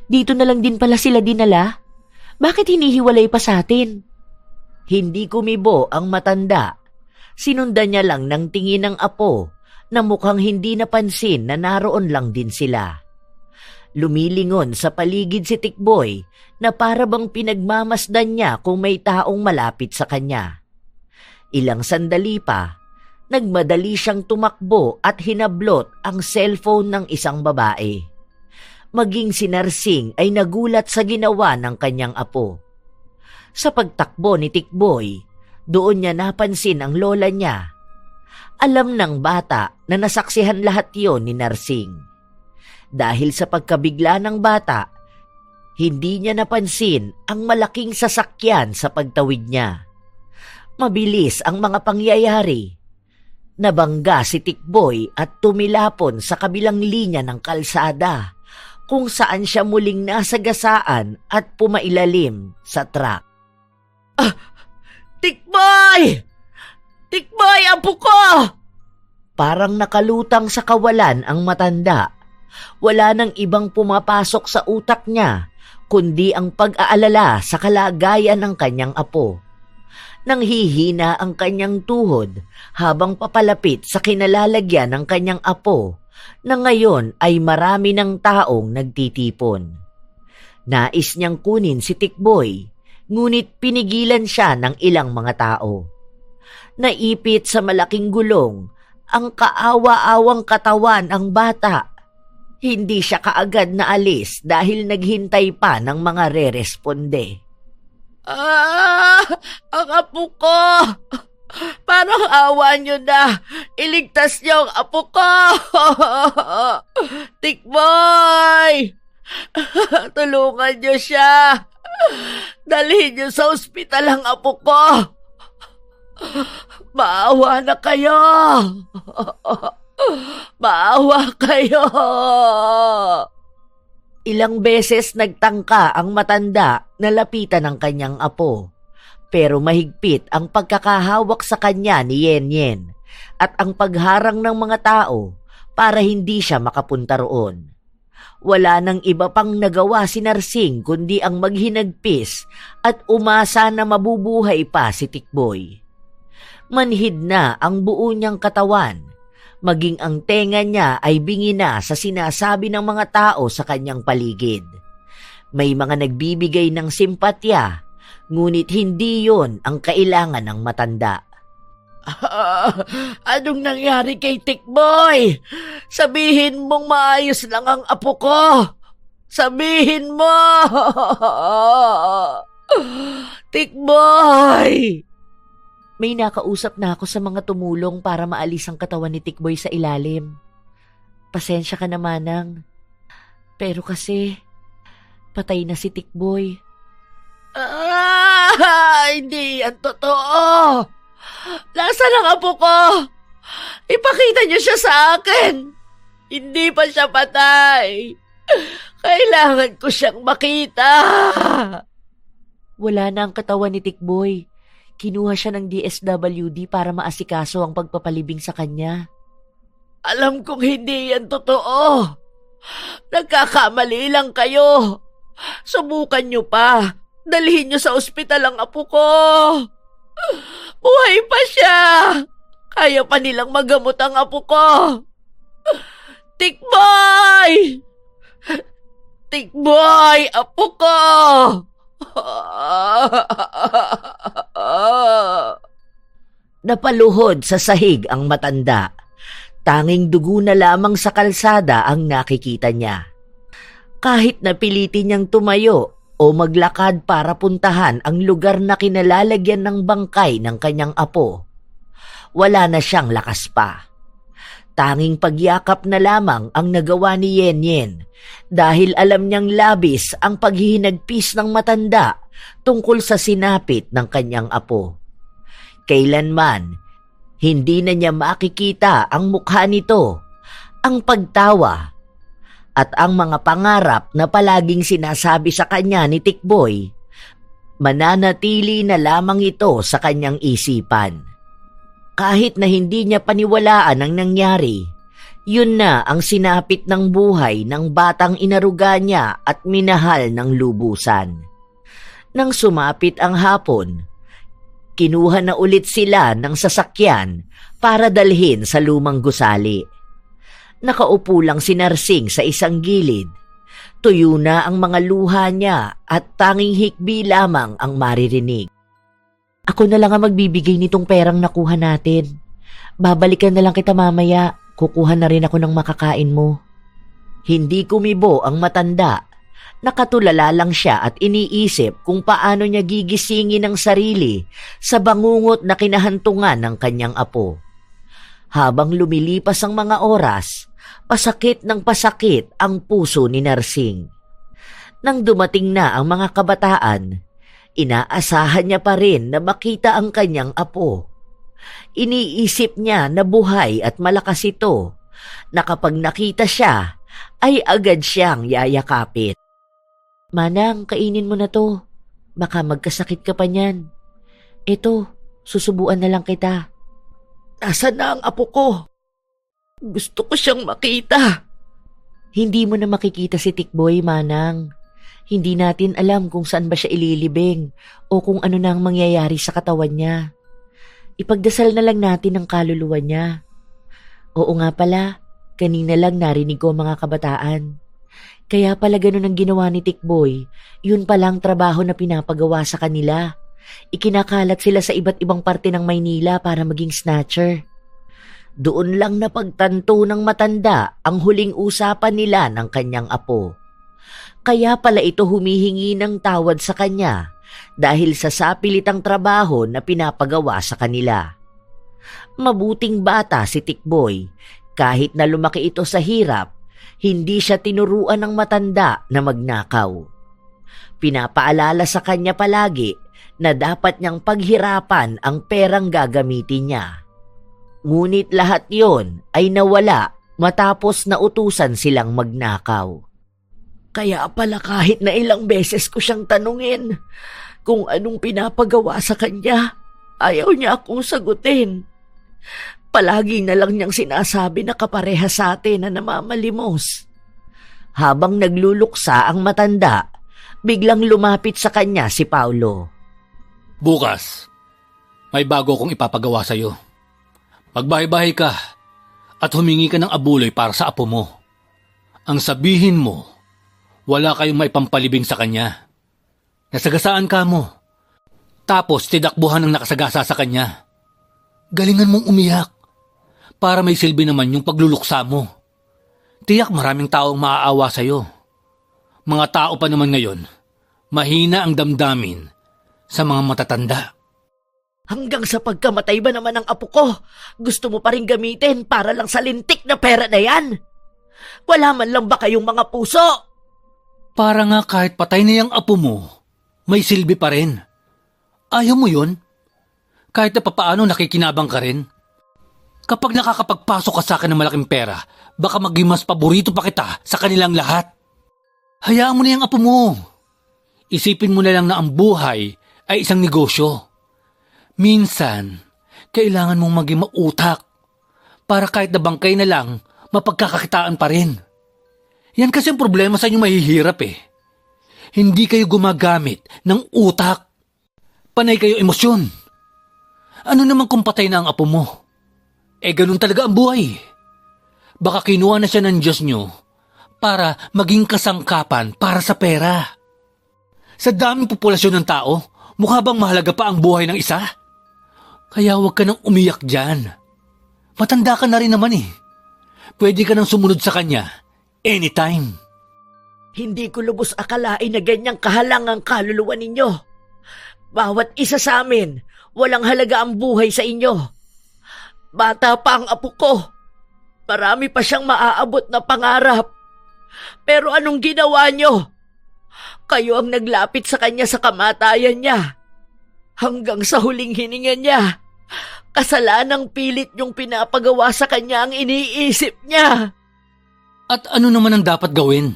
Dito na lang din pala sila dinala? Bakit hinihiwalay pa sa atin? Hindi kumibo ang matanda. Sinundan niya lang ng tingin ng apo na mukhang hindi napansin na naroon lang din sila. Lumilingon sa paligid si Tikboy na para bang pinagmamasdan niya kung may taong malapit sa kanya. Ilang sandali pa, nagmadali siyang tumakbo at hinablot ang cellphone ng isang babae. Maging si Narsing ay nagulat sa ginawa ng kanyang apo. Sa pagtakbo ni Tikboy, doon niya napansin ang lola niya. Alam ng bata na nasaksihan lahat yon ni Narsing. Dahil sa pagkabigla ng bata, hindi niya napansin ang malaking sasakyan sa pagtawid niya. Mabilis ang mga pangyayari. Nabangga si Tikboy at tumilapon sa kabilang linya ng kalsada kung saan siya muling nasagasaan at pumailalim sa truck. Tikboy! Tikboy, apo ko! Parang nakalutang sa kawalan ang matanda. Wala nang ibang pumapasok sa utak niya kundi ang pag-aalala sa kalagayan ng kanyang apo. Nanghihina ang kanyang tuhod habang papalapit sa kinalalagyan ng kanyang apo na ngayon ay marami ng taong nagtitipon. Nais niyang kunin si Tikboy, ngunit pinigilan siya ng ilang mga tao. Naipit sa malaking gulong ang kaawa-awang katawan ang bata. Hindi siya kaagad na alis dahil naghintay pa ng mga re-responde. Ang apo ko! Parang awa niyo na. Iligtas niyo ang apo ko! Tikboy! Tulungan niyo siya. Dalhin niyo sa ospital ang apo ko. Maawa na kayo. Maawa kayo. Ilang beses nagtangka ang matanda na lapitan ng kanyang apo. Pero mahigpit ang pagkakahawak sa kanya ni Yen Yen at ang pagharang ng mga tao para hindi siya makapunta roon. Wala nang iba pang nagawa si Narsing kundi ang maghinagpis at umasa na mabubuhay pa si Tikboy. Manhid na ang buo niyang katawan, maging ang tenga niya ay bingi na sa sinasabi ng mga tao sa kanyang paligid. May mga nagbibigay ng simpatya, ngunit hindi yon ang kailangan ng matanda. Anong nangyari kay Tikboy? Sabihin mong maayos lang ang apo ko. Sabihin mo! Tikboy! May nakausap na ako sa mga tumulong para maalis ang katawan ni Tikboy sa ilalim. Pasensya ka na, Manang. Pero kasi, patay na si Tikboy. Hindi yan totoo. Nasaan ang apo ko? Ipakita niyo siya sa akin. Hindi pa siya patay. Kailangan ko siyang makita. Wala na ang katawan ni Tikboy. Kinuha siya ng DSWD para maasikaso ang pagpapalibing sa kanya. Alam kong hindi yan totoo. Nagkakamali lang kayo. Subukan niyo pa. Dalhin niyo sa ospital ang apo ko. Buhay pa siya. Kaya pa nilang magamot ang apo ko. Tikboy! Tikboy, apo ko! Napaluhod sa sahig ang matanda. Tanging dugo na lamang sa kalsada ang nakikita niya. Kahit napilitin niyang tumayo o maglakad para puntahan ang lugar na kinalalagyan ng bangkay ng kanyang apo, wala na siyang lakas pa. Tanging pagyakap na lamang ang nagawa ni Yen Yen dahil alam niyang labis ang paghihinagpis ng matanda tungkol sa sinapit ng kanyang apo. Kailanman, hindi na niya makikita ang mukha nito, ang pagtawa, at ang mga pangarap na palaging sinasabi sa kanya ni Tikboy, mananatili na lamang ito sa kanyang isipan. Kahit na hindi niya paniwalaan ang nangyari, yun na ang sinapit ng buhay ng batang inaruga niya at minahal ng lubusan. Nang sumapit ang hapon, Kinuha na ulit sila ng sasakyan para dalhin sa lumang gusali. Nakaupo lang si Narsing sa isang gilid. Tuyo na ang mga luha niya at tanging hikbi lamang ang maririnig. Ako na lang ang magbibigay nitong perang nakuha natin. Babalikan na lang kita mamaya. Kukuha na rin ako ng makakain mo. Hindi kumibo ang matanda. Nakatulala lang siya at iniisip kung paano niya gigisingin ang sarili sa bangungot na kinahantungan ng kanyang apo. Habang lumilipas ang mga oras, pasakit ng pasakit ang puso ni Narsing. Nang dumating na ang mga kabataan, inaasahan niya pa rin na makita ang kanyang apo. Iniisip niya na buhay at malakas ito, na kapag nakita siya, ay agad siyang yayakapin. Manang, kainin mo na to. Baka magkasakit ka pa niyan. Ito, susubuan na lang kita. Nasaan na ang apo ko? Gusto ko siyang makita. Hindi mo na makikita si Tikboy, Manang. Hindi natin alam kung saan ba siya ililibing o kung ano na ang mangyayari sa katawan niya. Ipagdasal na lang natin ang kaluluwa niya. Oo nga pala, kanina lang narinig ko mga kabataan. Kaya pala ganun ang ginawa ni Tikboy, yun palang trabaho na pinapagawa sa kanila. Ikinakalat sila sa iba't ibang parte ng Maynila para maging snatcher. Doon lang napagtanto ng matanda ang huling usapan nila ng kanyang apo. Kaya pala ito humihingi ng tawad sa kanya dahil sa sapilitang trabaho na pinapagawa sa kanila. Mabuting bata si Tikboy, kahit na lumaki ito sa hirap, hindi siya tinuruan ng matanda na magnakaw. Pinapaalala sa kanya palagi na dapat niyang paghirapan ang perang gagamitin niya. Ngunit lahat yon ay nawala matapos na utusan silang magnakaw. Kaya pala kahit na ilang beses ko siyang tanungin kung anong pinapagawa sa kanya, ayaw niya akong sagutin. Palagi na lang niyang sinasabi na kapareha sa atin na namamalimos. Habang nagluluksa ang matanda, biglang lumapit sa kanya si Paulo. Bukas, may bago kong ipapagawa sa'yo. Magbahay-bahay ka at humingi ka ng abuloy para sa apo mo. Ang sabihin mo, wala kayong maipampalibing sa kanya. Nasagasaan ka mo. Tapos tidakbuhan ng nakasagasa sa kanya. Galingan mong umiyak para may silbi naman yung pagluluksa mo. Tiyak maraming taong maaawa sa'yo. Mga tao pa naman ngayon, mahina ang damdamin sa mga matatanda. Hanggang sa pagkamatay ba naman ng apo ko, gusto mo pa rin gamitin para lang sa lintik na pera na yan? Wala man lang ba kayong mga puso? Para nga kahit patay na yung apo mo, may silbi pa rin. Ayaw mo yun? Kahit na papaano nakikinabang ka rin? Kapag nakakapagpasok ka sa akin ng malaking pera, baka maging mas paborito pa kita sa kanilang lahat. Hayaan mo na yung apo mo. Isipin mo na lang na ang buhay ay isang negosyo. Minsan, kailangan mong maging mautak para kahit na bangkay na lang, mapagkakakitaan pa rin. Yan kasi ang problema sa inyo mahihirap eh. Hindi kayo gumagamit ng utak. Panay kayo emosyon. Ano naman kung patay na ang apo mo? Ganun talaga ang buhay. Baka kinuha na siya ng Diyos nyo para maging kasangkapan para sa pera. Sa daming populasyon ng tao, mukha bang mahalaga pa ang buhay ng isa? Kaya huwag ka nang umiyak dyan. Matanda ka na rin naman eh. Pwede ka nang sumunod sa kanya anytime. Hindi ko lubos akalain na ganyang kahalang ang kaluluwa ninyo. Bawat isa sa amin, walang halaga ang buhay sa inyo. Bata pa ang apo ko. Marami pa siyang maaabot na pangarap. Pero anong ginawa nyo? Kayo ang naglapit sa kanya sa kamatayan niya. Hanggang sa huling hininga niya, kasalanang pilit niyong pinapagawa sa kanya ang iniisip niya. At ano naman ang dapat gawin?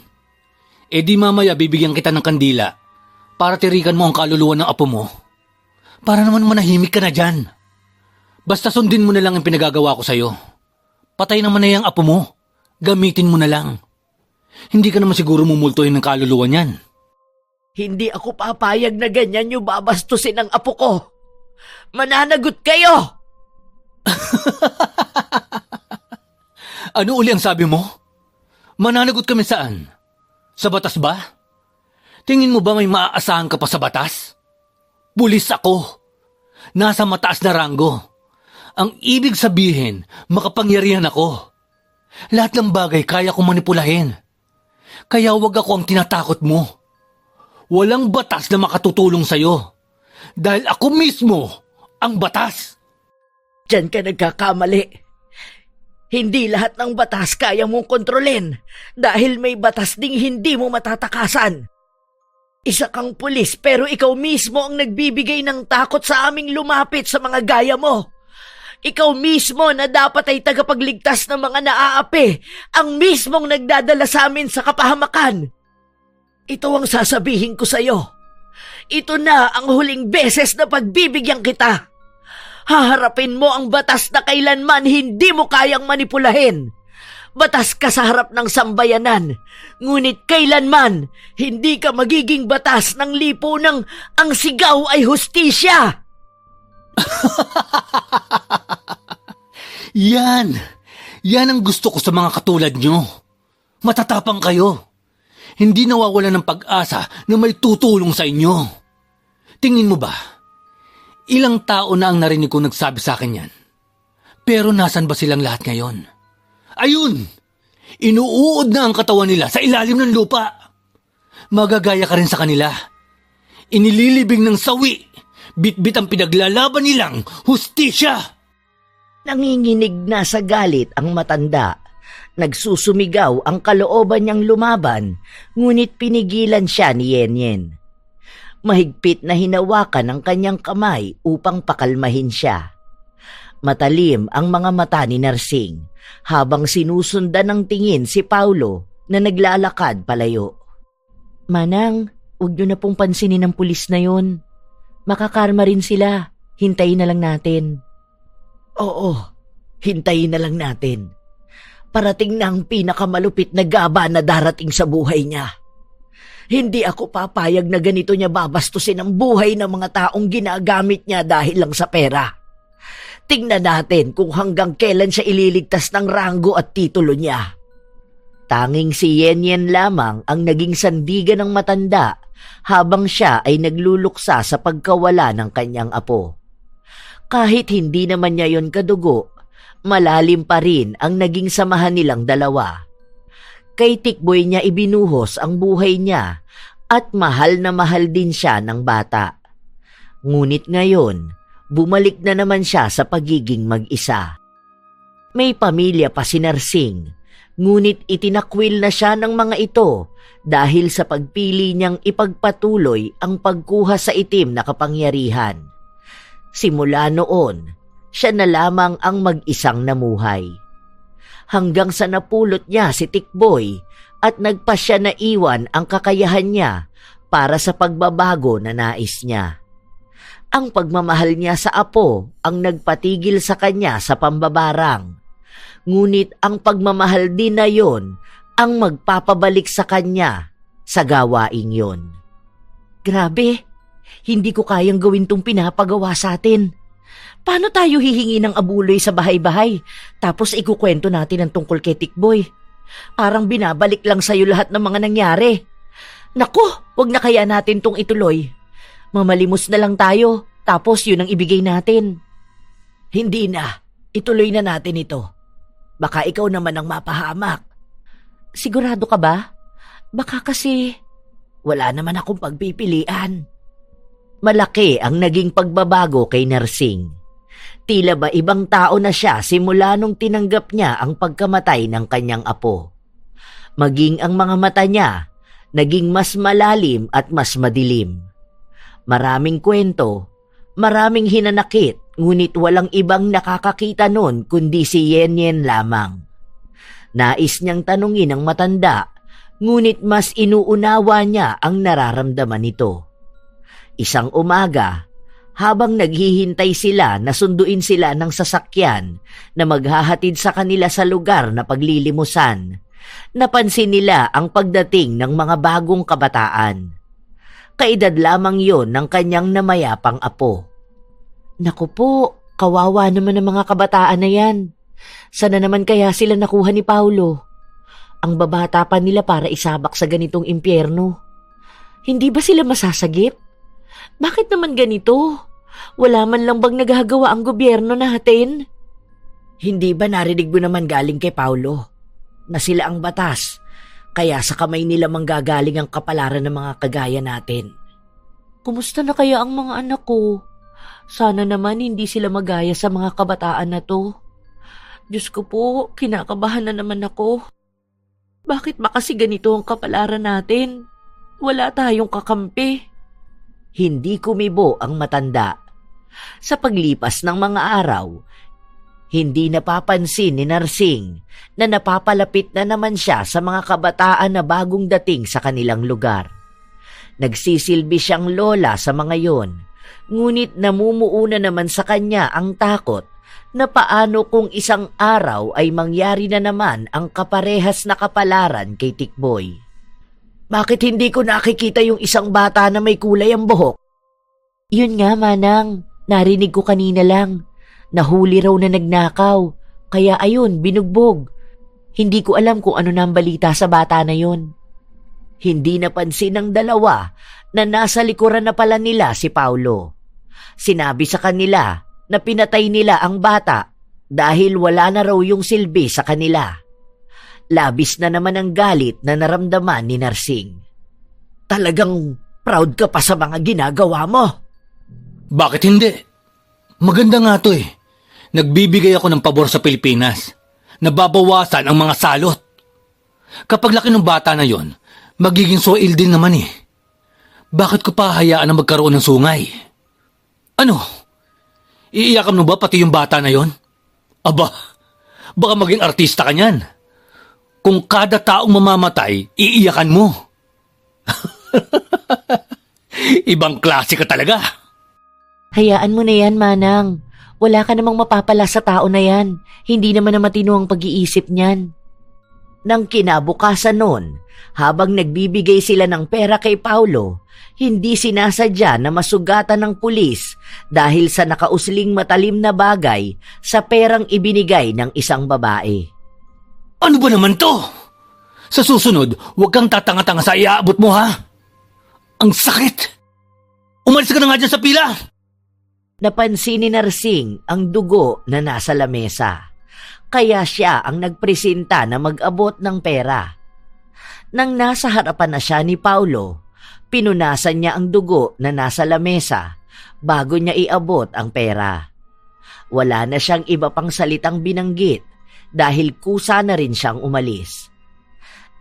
Di mamaya bibigyan kita ng kandila para tirikan mo ang kaluluwa ng apo mo. Para naman manahimik ka na dyan. Basta sundin mo na lang ang pinagagawa ko sa'yo. Patay naman na yung apo mo. Gamitin mo na lang. Hindi ka naman siguro mumultuhin ng kaluluwa niyan. Hindi ako papayag na ganyan yung babastusin ang apo ko. Mananagot kayo! Ano uli ang sabi mo? Mananagot kami saan? Sa batas ba? Tingin mo ba may maaasahan ka pa sa batas? Pulis ako. Nasa mataas na ranggo. Ang ibig sabihin, makapangyarihan ako. Lahat ng bagay kaya kong manipulahin. Kaya wag ako ang tinatakot mo. Walang batas na makatutulong sa'yo. Dahil ako mismo ang batas. Diyan ka nagkakamali. Hindi lahat ng batas kaya mong kontrolin dahil may batas ding hindi mo matatakasan. Isa kang pulis pero ikaw mismo ang nagbibigay ng takot sa aming lumapit sa mga gaya mo. Ikaw mismo na dapat ay tagapagligtas ng mga naaapi, ang mismong nagdadala sa amin sa kapahamakan. Ito ang sasabihin ko sa'yo. Ito na ang huling beses na pagbibigyan kita. Haharapin mo ang batas na kailanman hindi mo kayang manipulahin. Batas ka sa harap ng sambayanan, ngunit kailanman hindi ka magiging batas ng lipunang ang sigaw ay hustisya. Yan ang gusto ko sa mga katulad nyo. Matatapang kayo. Hindi nawawala ng pag-asa na may tutulong sa inyo. Tingin mo ba? Ilang tao na ang narinig ko nagsabi sa akin yan. Pero nasan ba silang lahat ngayon? Ayun! Inuuod na ang katawan nila sa ilalim ng lupa. Magagaya ka rin sa kanila. Inililibing ng sawi. Bit-bit ang pinaglalaban nilang hustisya. Nanginginig na sa galit ang matanda. Nagsusumigaw ang kalooban niyang lumaban, ngunit pinigilan siya ni Yenyen. Mahigpit na hinawakan ang kanyang kamay upang pakalmahin siya. Matalim ang mga mata ni Narsing habang sinusundan ng tingin si Paulo na naglalakad palayo. Manang, huwag niyo na pong pansinin ng pulis na yon. Makakarma rin sila. Hintayin na lang natin. Oo, hintayin na lang natin. Parating na ang pinakamalupit na gaba na darating sa buhay niya. Hindi ako papayag na ganito niya babastusin ang buhay ng mga taong ginagamit niya dahil lang sa pera. Tingnan natin kung hanggang kailan siya ililigtas ng ranggo at titulo niya. Tanging si Yenyen lamang ang naging sandigan ng matanda habang siya ay nagluluksa sa pagkawala ng kanyang apo. Kahit hindi naman niya yon kadugo, malalim pa rin ang naging samahan nilang dalawa. Kay Tikboy niya ibinuhos ang buhay niya at mahal na mahal din siya ng bata. Ngunit ngayon, bumalik na naman siya sa pagiging mag-isa. May pamilya pa si Narsing, ngunit itinakwil na siya ng mga ito dahil sa pagpili niyang ipagpatuloy ang pagkuha sa itim na kapangyarihan. Simula noon, siya na lamang ang mag-isang namuhay. Hanggang sa napulot niya si Tikboy at nagpa siya na iwan ang kakayahan niya para sa pagbabago na nais niya. Ang pagmamahal niya sa apo ang nagpatigil sa kanya sa pambabarang. Ngunit ang pagmamahal din na yon ang magpapabalik sa kanya sa gawaing yon. Grabe, hindi ko kayang gawin tong pinapagawa sa atin. Paano tayo hihingi ng abuloy sa bahay-bahay tapos ikukwento natin ang tungkol kay Tikboy? Parang binabalik lang sa'yo lahat ng mga nangyari. Naku, wag na kaya natin tong ituloy. Mamalimos na lang tayo tapos yun ang ibigay natin. Hindi na, ituloy na natin ito. Baka ikaw naman ang mapahamak. Sigurado ka ba? Baka kasi wala naman akong pagpipilian. Malaki ang naging pagbabago kay Narsing. Tila ba ibang tao na siya simula nung tinanggap niya ang pagkamatay ng kanyang apo. Maging ang mga mata niya, naging mas malalim at mas madilim. Maraming kwento, maraming hinanakit, ngunit walang ibang nakakakita nun kundi si Yenyen lamang. Nais niyang tanungin ang matanda, ngunit mas inuunawa niya ang nararamdaman nito. Isang umaga, habang naghihintay sila na sunduin sila ng sasakyan na maghahatid sa kanila sa lugar na paglilimusan, napansin nila ang pagdating ng mga bagong kabataan. Kaedad lamang yon ng kanyang namayapang apo. Naku po, kawawa naman ang mga kabataan na yan. Sana naman kaya sila nakuha ni Paulo? Ang babata pa nila para isabak sa ganitong impyerno. Hindi ba sila masasagip? Bakit naman ganito? Wala man lang bang nagagawa ang gobyerno natin? Hindi ba narinig mo naman galing kay Paulo na sila ang batas, kaya sa kamay nila manggagaling ang kapalaran ng mga kagaya natin? Kumusta na kaya ang mga anak ko? Sana naman hindi sila magaya sa mga kabataan na to. Diyos ko po, kinakabahan na naman ako. Bakit ba kasi ganito ang kapalaran natin? Wala tayong kakampi. Hindi kumibo ang matanda. Sa paglipas ng mga araw, hindi napapansin ni Narsing na napapalapit na naman siya sa mga kabataan na bagong dating sa kanilang lugar. Nagsisilbi siyang lola sa mga yon, ngunit namumuuna naman sa kanya ang takot na paano kung isang araw ay mangyari na naman ang kaparehas na kapalaran kay Tikboy. Bakit hindi ko nakikita yung isang bata na may kulay ang buhok? Yun nga, Manang. Narinig ko kanina lang. Nahuli raw na nagnakaw. Kaya ayun, binugbog. Hindi ko alam kung ano na ang balita sa bata na yun. Hindi napansin ng dalawa na nasa likuran na pala nila si Paulo. Sinabi sa kanila na pinatay nila ang bata dahil wala na raw yung silbi sa kanila. Labis na naman ang galit na naramdaman ni Narsing. Talagang proud ka pa sa mga ginagawa mo. Bakit hindi? Maganda nga to eh. Nagbibigay ako ng pabor sa Pilipinas. Nababawasan ang mga salot. Kapag laki ng bata na yon, magiging soil din naman eh. Bakit ko pa hayaan na magkaroon ng sungay? Ano? Iiyakan mo ba pati yung bata na yon? Aba, baka maging artista ka niyan. Kung kada taong mamamatay, iiyakan mo. Ibang klase ka talaga. Hayaan mo na yan, Manang. Wala ka namang mapapala sa tao na yan. Hindi naman na matino ang pag-iisip niyan. Nang kinabukasan noon, habang nagbibigay sila ng pera kay Paulo, hindi sinasadya na masugatan ng pulis dahil sa nakausling matalim na bagay sa perang ibinigay ng isang babae. Ano ba naman to? Sa susunod, huwag kang tatanga-tanga sa iaabot mo, ha? Ang sakit! Umalis ka na nga dyan sa pila! Napansin ni Narsing ang dugo na nasa lamesa. Kaya siya ang nagpresenta na mag-abot ng pera. Nang nasa harapan na siya ni Paulo, pinunasan niya ang dugo na nasa lamesa bago niya iabot ang pera. Wala na siyang iba pang salitang binanggit dahil kusa na rin siyang umalis.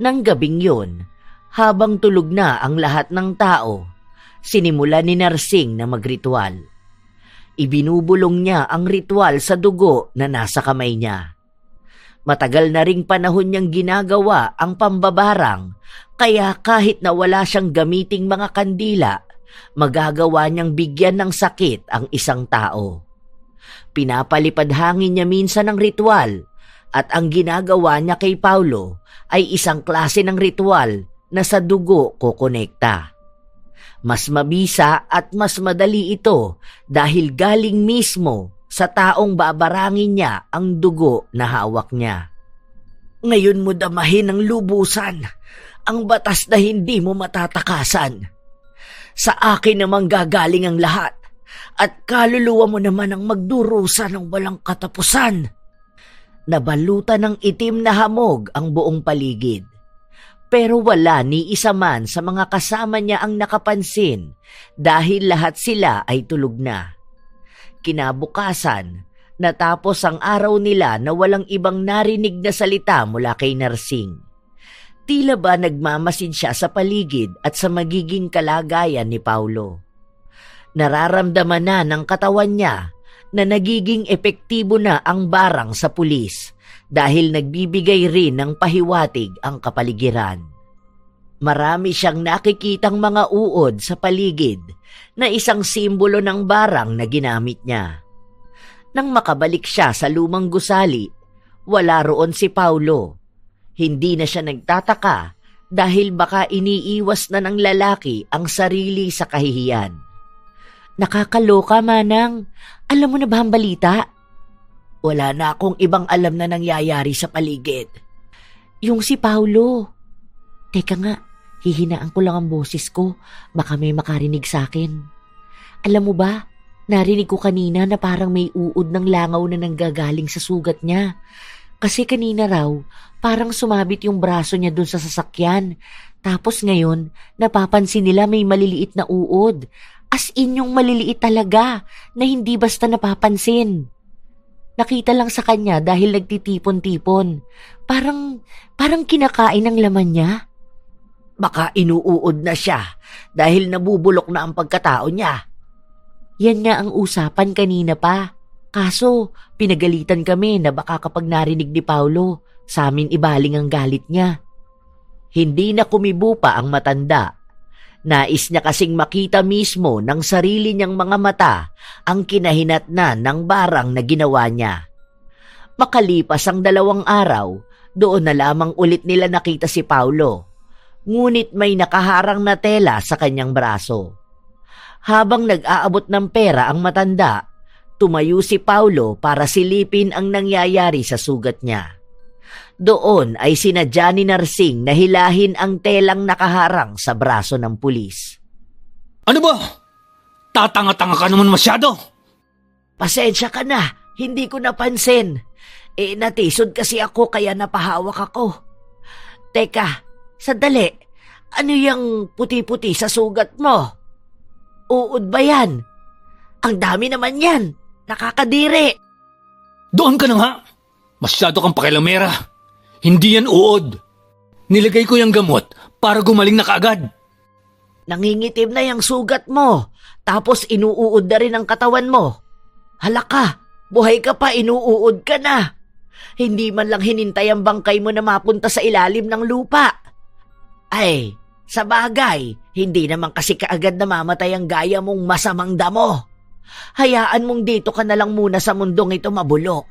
Nang gabing yun, habang tulog na ang lahat ng tao, sinimula ni Narsing na magritual. Ibinubulong niya ang ritual sa dugo na nasa kamay niya. Matagal na ring panahon niyang ginagawa ang pambabarang, kaya kahit na wala siyang gamiting mga kandila, magagawa niyang bigyan ng sakit ang isang tao. Pinapalipad hangin niya minsan ang ritual, at ang ginagawa niya kay Paulo ay isang klase ng ritual na sa dugo kokonekta. Mas mabisa at mas madali ito dahil galing mismo sa taong babarangin niya ang dugo na hawak niya. Ngayon mo damahin ng lubusan ang batas na hindi mo matatakasan. Sa akin namang gagaling ang lahat at kaluluwa mo naman ang magdurusa ng walang katapusan. Nabalutan ng itim na hamog ang buong paligid. Pero wala ni isa man sa mga kasama niya ang nakapansin dahil lahat sila ay tulog na. Kinabukasan, natapos ang araw nila na walang ibang narinig na salita mula kay Narsing. Tila ba nagmamasid siya sa paligid at sa magiging kalagayan ni Paulo. Nararamdaman na ng katawan niya na nagiging epektibo na ang barang sa pulis dahil nagbibigay rin ng pahiwatig ang kapaligiran. Marami siyang nakikitang mga uod sa paligid na isang simbolo ng barang na ginamit niya. Nang makabalik siya sa lumang gusali, wala roon si Paulo. Hindi na siya nagtataka dahil baka iniiwas na ng lalaki ang sarili sa kahihiyan. Nakakaloka, Manang. Alam mo na ba ang balita? Wala na akong ibang alam na nangyayari sa paligid. Yung si Paulo. Teka nga, hihinaan ko lang ang boses ko. Baka may makarinig sa akin. Alam mo ba, narinig ko kanina na parang may uod ng langaw na nanggagaling sa sugat niya. Kasi kanina raw, parang sumabit yung braso niya dun sa sasakyan. Tapos ngayon, napapansin nila may maliliit na uod. As in yung maliliit talaga, na hindi basta napapansin. Nakita lang sa kanya dahil nagtitipon-tipon. Parang kinakain ang laman niya. Baka inuuod na siya dahil nabubulok na ang pagkatao niya. Yan nga ang usapan kanina pa. Kaso, pinagalitan kami na baka kapag narinig ni Paulo, sa amin ibaling ang galit niya. Hindi na kumibo pa ang matanda. Nais niya kasing makita mismo ng sarili niyang mga mata ang kinahinatnan ng barang na ginawa niya. Makalipas ang 2 araw, doon na lamang ulit nila nakita si Paulo. Ngunit may nakaharang na tela sa kanyang braso. Habang nag-aabot ng pera ang matanda, tumayo si Paulo para silipin ang nangyayari sa sugat niya. Doon ay sinadya ni Narsing na hilahin ang telang nakaharang sa braso ng pulis. Ano ba? Tatanga-tanga ka naman masyado. Pasensya ka na, hindi ko napansin. Natisod kasi ako kaya napahawak ako. Teka, sandali, ano yung puti-puti sa sugat mo? Uod ba yan? Ang dami naman yan, nakakadiri. Doon ka na nga. Masyado kang pakilamera. Hindi yan uod. Nilagay ko yung gamot para gumaling na kaagad. Nangingitim na yung sugat mo, tapos inuuod na rin ang katawan mo. Hala ka, buhay ka pa, inuuod ka na. Hindi man lang hinintay ang bangkay mo na mapunta sa ilalim ng lupa. Ay, sa bagay, hindi naman kasi kaagad namamatay ang gaya mong masamang damo. Hayaan mong dito ka na lang muna sa mundong ito mabulok.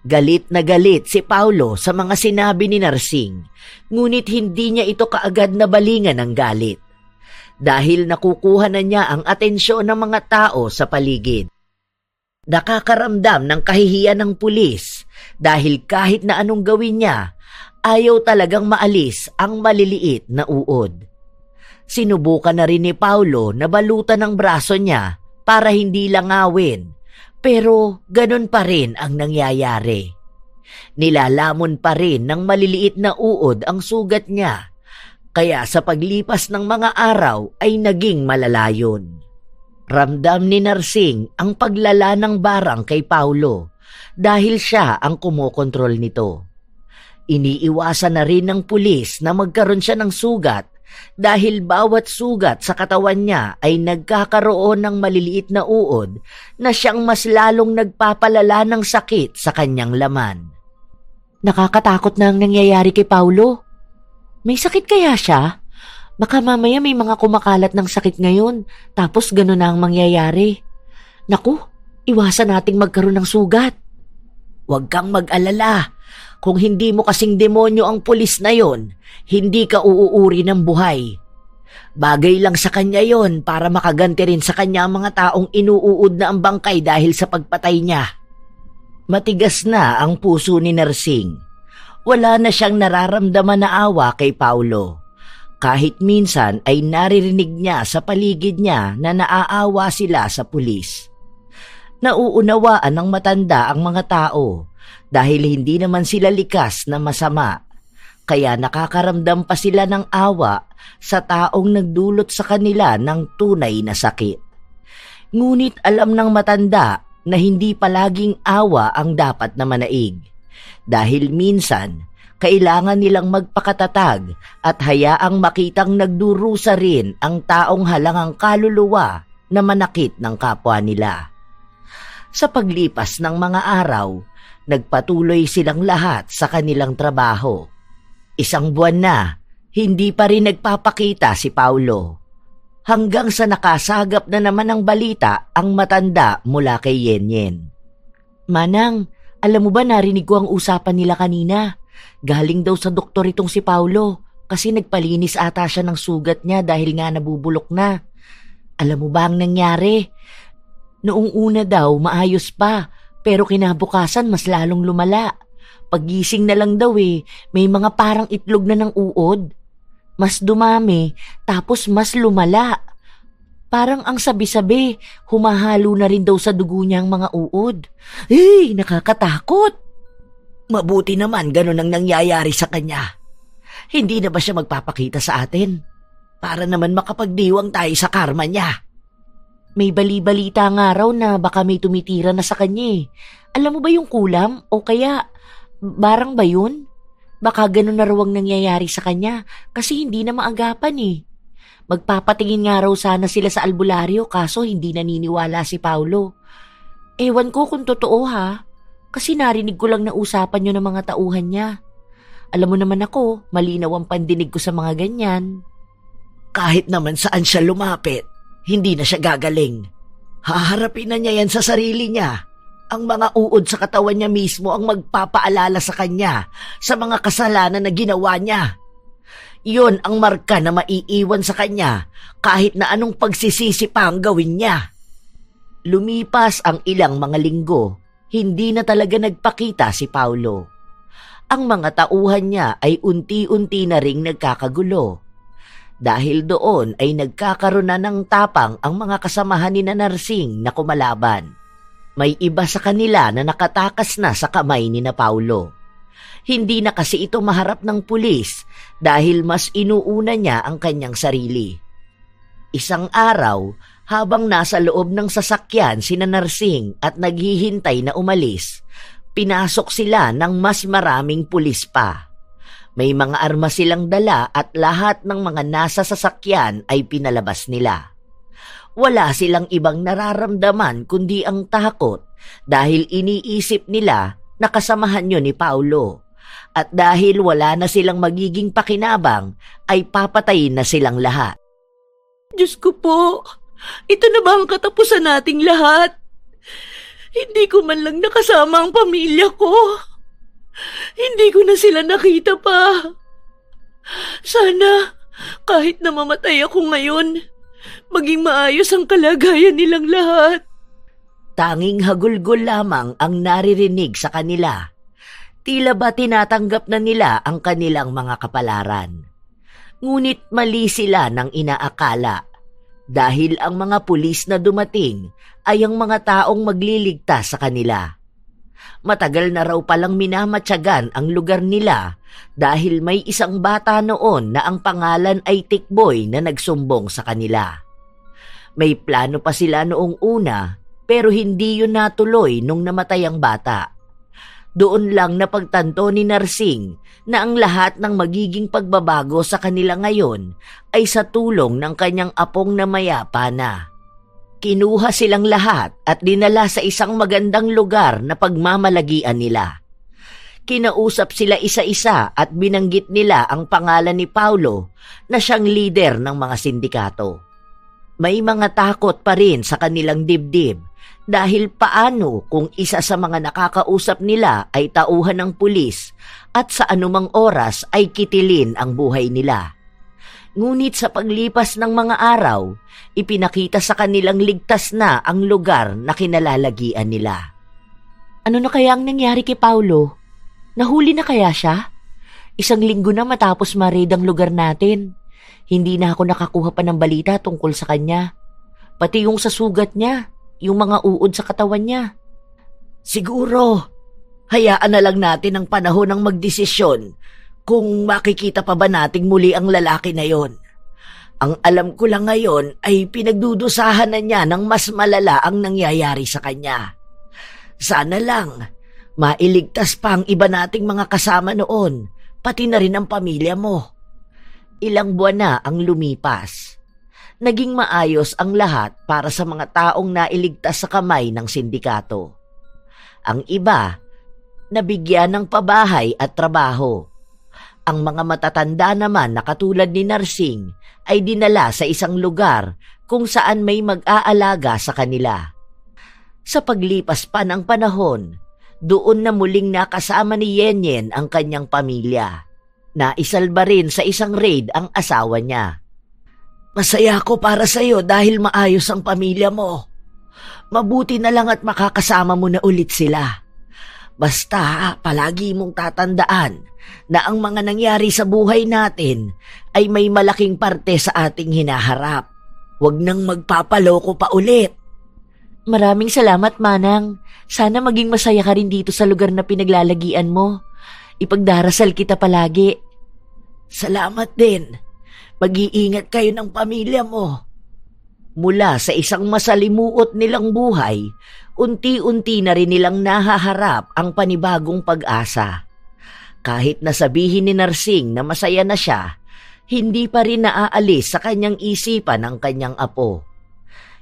Galit na galit si Paulo sa mga sinabi ni Narsing, ngunit hindi niya ito kaagad na balingan ng galit. Dahil nakukuha na niya ang atensyon ng mga tao sa paligid. Nakakaramdam ng kahihiyan ng pulis dahil kahit na anong gawin niya, ayaw talagang maalis ang maliliit na uod. Sinubukan na rin ni Paulo na balutan ang braso niya para hindi langawin. Pero ganun pa rin ang nangyayari. Nilalamon pa rin ng maliliit na uod ang sugat niya, kaya sa paglipas ng mga araw ay naging malalayon. Ramdam ni Narsing ang paglala ng barang kay Paulo dahil siya ang kumokontrol nito. Iniiwasan na rin ng pulis na magkaroon siya ng sugat dahil bawat sugat sa katawan niya ay nagkakaroon ng maliliit na uod na siyang mas lalong nagpapalala ng sakit sa kanyang laman. Nakakatakot na ang nangyayari kay Paulo. May sakit kaya siya? Baka mamaya may mga kumakalat ng sakit ngayon, tapos gano'n na ang mangyayari. Naku, iwasan nating magkaroon ng sugat. Huwag kang mag-alala. Kung hindi mo kasing demonyo ang pulis na yon, hindi ka uuuri ng buhay. Bagay lang sa kanya yon para makaganti rin sa kanya ang mga taong inuuod na ang bangkay dahil sa pagpatay niya. Matigas na ang puso ni Narsing. Wala na siyang nararamdaman na awa kay Paulo. Kahit minsan ay naririnig niya sa paligid niya na naaawa sila sa pulis. Nauunawaan ng matanda ang mga tao dahil hindi naman sila likas na masama. Kaya nakakaramdam pa sila ng awa sa taong nagdulot sa kanila ng tunay na sakit. Ngunit alam ng matanda na hindi palaging awa ang dapat na manaig. Dahil minsan, kailangan nilang magpakatatag at hayaang makitang nagdurusa rin ang taong halangang kaluluwa na manakit ng kapwa nila. Sa paglipas ng mga araw, nagpatuloy silang lahat sa kanilang trabaho. 1 buwan na, hindi pa rin nagpapakita si Paulo. Hanggang sa nakasagap na naman ng balita ang matanda mula kay Yenyen. Manang, alam mo ba narinig ko ang usapan nila kanina? Galing daw sa doktor itong si Paulo kasi nagpalinis ata siya ng sugat niya dahil nga nabubulok na. Alam mo ba ang nangyari? Noong una daw, maayos pa, pero kinabukasan mas lalong lumala. Paggising na lang daw may mga parang itlog na ng uod. Mas dumami, tapos mas lumala. Parang ang sabi-sabi, humahalo na rin daw sa dugo niya ang mga uod. Nakakatakot. Mabuti naman ganun ang nangyayari sa kanya. Hindi na ba siya magpapakita sa atin? Para naman makapagdiwang tayo sa karma niya. May bali-balita nga raw na baka may tumitira na sa kanya. Alam mo ba yung kulam? O kaya, barang ba yun? Baka ganun na raw ang nangyayari sa kanya kasi hindi na maagapan. Magpapatingin nga raw sana sila sa albularyo kaso hindi naniniwala si Paulo. Ewan ko kung totoo kasi narinig ko lang na usapan yun ng mga tauhan niya. Alam mo naman ako, malinaw ang pandinig ko sa mga ganyan. Kahit naman saan siya lumapit, hindi na siya gagaling. Haharapin na niya yan sa sarili niya. Ang mga uod sa katawan niya mismo ang magpapaalala sa kanya sa mga kasalanan na ginawa niya. Iyon ang marka na maiiwan sa kanya kahit na anong pagsisisi pa ang gawin niya. Lumipas ang ilang mga linggo, hindi na talaga nagpakita si Paulo. Ang mga tauhan niya ay unti-unti na ring nagkakagulo. Dahil doon ay nagkakaroon na ng tapang ang mga kasamahan ni Narsing na kumalaban. May iba sa kanila na nakatakas na sa kamay ni Paulo. Hindi na kasi ito maharap ng pulis dahil mas inuuna niya ang kanyang sarili. Isang araw, habang nasa loob ng sasakyan si Narsing at naghihintay na umalis, pinasok sila ng mas maraming pulis pa. May mga armas silang dala at lahat ng mga nasa sasakyan ay pinalabas nila. Wala silang ibang nararamdaman kundi ang takot dahil iniisip nila na kasamahan yun ni Paulo. At dahil wala na silang magiging pakinabang, ay papatayin na silang lahat. Diyos ko po, ito na ba ang katapusan nating lahat? Hindi ko man lang nakasama ang pamilya ko. Hindi ko na sila nakita pa. Sana, kahit na mamatay ako ngayon, maging maayos ang kalagayan nilang lahat. Tanging hagulgol lamang ang naririnig sa kanila. Tila ba tinatanggap na nila ang kanilang mga kapalaran. Ngunit mali sila ng inaakala dahil ang mga pulis na dumating ay ang mga taong magliligtas sa kanila. Matagal na raw palang minamatyagan ang lugar nila dahil may isang bata noon na ang pangalan ay Tikboy na nagsumbong sa kanila. May plano pa sila noong una pero hindi yun natuloy nung namatay ang bata. Doon lang napagtanto ni Narsing na ang lahat ng magiging pagbabago sa kanila ngayon ay sa tulong ng kanyang apong na mayapa na. Kinuha silang lahat at dinala sa isang magandang lugar na pagmamalagian nila. Kinausap sila isa-isa at binanggit nila ang pangalan ni Paulo na siyang lider ng mga sindikato. May mga takot pa rin sa kanilang dibdib dahil paano kung isa sa mga nakakausap nila ay tauhan ng pulis at sa anumang oras ay kitilin ang buhay nila. Ngunit sa paglipas ng mga araw, ipinakita sa kanilang ligtas na ang lugar na kinalalagian nila. Ano na kaya ang nangyari kay Paulo? Nahuli na kaya siya? 1 linggo na matapos ma-raid ang lugar natin. Hindi na ako nakakuha pa ng balita tungkol sa kanya. Pati yung sa sugat niya, yung mga uod sa katawan niya. Siguro, hayaan na lang natin ang panahon ng magdesisyon kung makikita pa ba nating muli ang lalaki na yon. Ang alam ko lang ngayon ay pinagdudusahan na niya ng mas malala ang nangyayari sa kanya. Sana lang, mailigtas pa ang iba nating mga kasama noon, pati na rin ang pamilya mo. Ilang buwan na ang lumipas. Naging maayos ang lahat para sa mga taong nailigtas sa kamay ng sindikato. Ang iba, nabigyan ng pabahay at trabaho. Ang mga matatanda naman na katulad ni Narsing ay dinala sa isang lugar kung saan may mag-aalaga sa kanila. Sa paglipas pa ng panahon, doon na muling nakasama ni Yenyen ang kanyang pamilya. Naisalba rin sa isang raid ang asawa niya. Masaya ako para sa'yo dahil maayos ang pamilya mo. Mabuti na lang at makakasama mo na ulit sila. Basta palagi mong tatandaan na ang mga nangyari sa buhay natin ay may malaking parte sa ating hinaharap. Huwag nang magpapaloko pa ulit. Maraming salamat, Manang. Sana maging masaya ka rin dito sa lugar na pinaglalagian mo. Ipagdarasal kita palagi. Salamat din. Mag-iingat kayo ng pamilya mo. Mula sa isang masalimuot nilang buhay, unti-unti na rin nilang nahaharap ang panibagong pag-asa. Kahit nasabihin ni Narsing na masaya na siya, hindi pa rin naaalis sa kanyang isipan ang kanyang apo.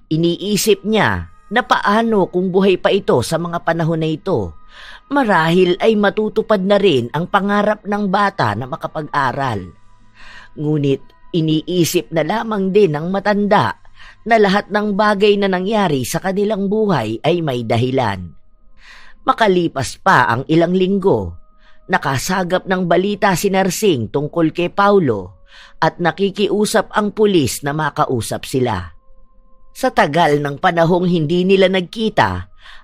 Iniisip niya na paano kung buhay pa ito sa mga panahon na ito, marahil ay matutupad na rin ang pangarap ng bata na makapag-aral. Ngunit iniisip na lamang din ng matanda na lahat ng bagay na nangyari sa kanilang buhay ay may dahilan. Makalipas pa ang ilang linggo, nakasagap ng balita si Narsing tungkol kay Paulo at nakikiusap ang pulis na makausap sila. Sa tagal ng panahong hindi nila nagkita,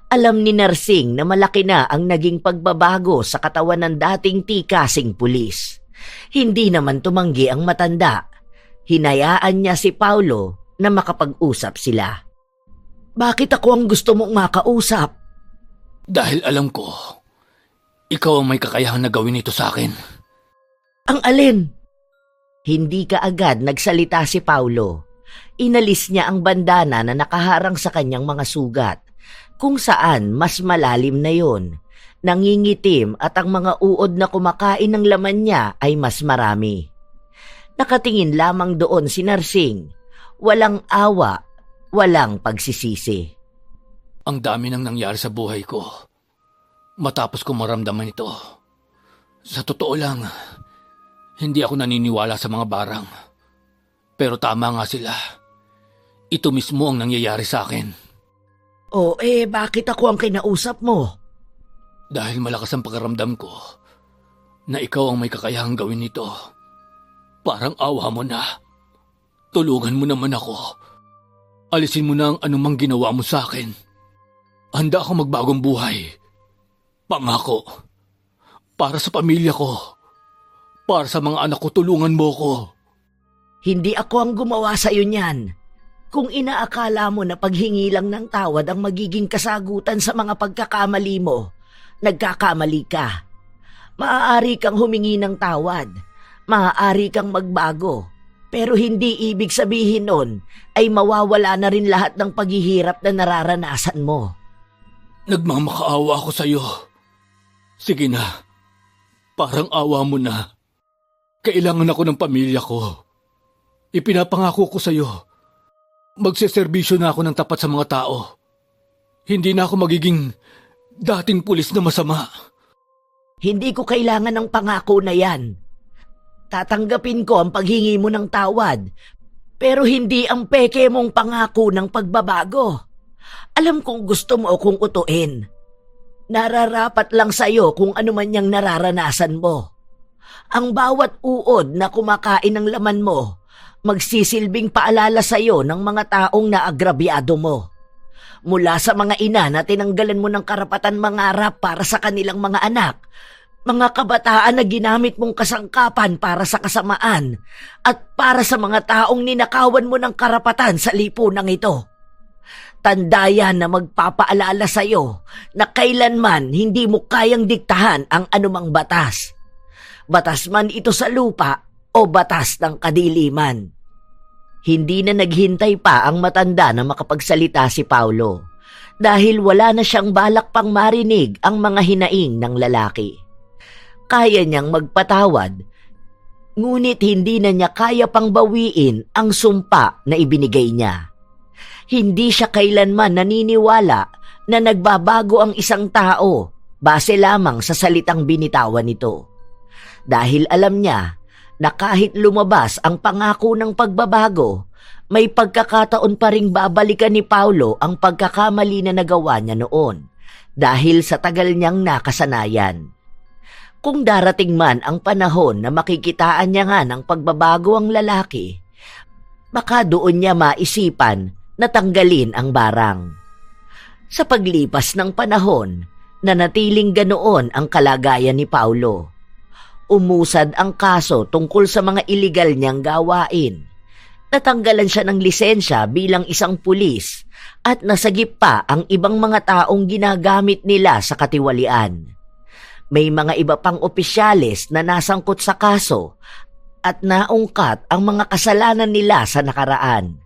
alam ni Narsing na malaki na ang naging pagbabago sa katawan ng dating tikasing pulis. Hindi naman tumanggi ang matanda. Hinayaan niya si Paulo na makapag-usap sila. Bakit ako ang gusto mong makausap? Dahil alam ko, ikaw ang may kakayahan na gawin ito sa akin. Ang alin? Hindi ka agad nagsalita si Paulo. Inalis niya ang bandana na nakaharang sa kanyang mga sugat, kung saan mas malalim na yon. Nangingitim at ang mga uod na kumakain ng laman niya ay mas marami. Nakatingin lamang doon si Narsing. Walang awa, walang pagsisisi. Ang dami nang nangyari sa buhay ko. Matapos ko maramdaman ito. Sa totoo lang, hindi ako naniniwala sa mga barang. Pero tama nga sila. Ito mismo ang nangyayari sa akin. Bakit ako ang kinausap mo? Dahil malakas ang pakiramdam ko na ikaw ang may kakayahang gawin ito. Parang awa mo na. Tulungan mo naman ako. Alisin mo na ang anumang ginawa mo sa akin. Handa akong magbagong buhay. Pangako. Para sa pamilya ko. Para sa mga anak ko, tulungan mo ko. Hindi ako ang gumawa sa iyo niyan. Kung inaakala mo na paghingi lang ng tawad ang magiging kasagutan sa mga pagkakamali mo, nagkakamali ka. Maaari kang humingi ng tawad. Maaari kang magbago. Pero hindi ibig sabihin nun ay mawawala na rin lahat ng paghihirap na nararanasan mo. Nagmamakaawa ako sa iyo. Sige na. Parang awa mo na. Kailangan ako ng pamilya ko. Ipinapangako ko sa iyo. Magseserbisyo na ako ng tapat sa mga tao. Hindi na ako magiging dating pulis na masama. Hindi ko kailangan ng pangako na yan. Tatanggapin ko ang paghingi mo ng tawad, pero hindi ang peke mong pangako ng pagbabago. Alam kong gusto mo akong utuin. Nararapat lang sa iyo kung ano man yang nararanasan mo. Ang bawat uod na kumakain ng laman mo, magsisilbing paalala sa iyo ng mga taong naagrabyado mo. Mula sa mga ina na tinanggalan mo ng karapatan mangarap para sa kanilang mga anak, mga kabataan na ginamit mong kasangkapan para sa kasamaan, at para sa mga taong ninakawan mo ng karapatan sa lipunang ito. Tandayan na magpapaalala sa iyo na kailanman hindi mo kayang diktahan ang anumang batas. Batas man ito sa lupa o batas ng kadiliman. Hindi na naghintay pa ang matanda na makapagsalita si Paulo dahil wala na siyang balak pang marinig ang mga hinaing ng lalaki. Kaya niyang magpatawad, ngunit hindi na niya kaya pang bawiin ang sumpa na ibinigay niya. Hindi siya kailanman naniniwala na nagbabago ang isang tao base lamang sa salitang binitawan nito. Dahil alam niya na kahit lumabas ang pangako ng pagbabago, may pagkakataon pa ring babalikan ni Paulo ang pagkakamali na nagawa niya noon dahil sa tagal niyang nakasanayan. Kung darating man ang panahon na makikitaan niya nga ng pagbabago ang lalaki, Baka doon niya maisipan na tanggalin ang barang. Sa paglipas ng panahon, nanatiling ganoon ang kalagayan ni Paulo. Umusad ang kaso tungkol sa mga iligal niyang gawain. Natanggalan siya ng lisensya bilang isang pulis at nasagip pa ang ibang mga taong ginagamit nila sa katiwalian. May mga iba pang opisyales na nasangkot sa kaso at naungkat ang mga kasalanan nila sa nakaraan.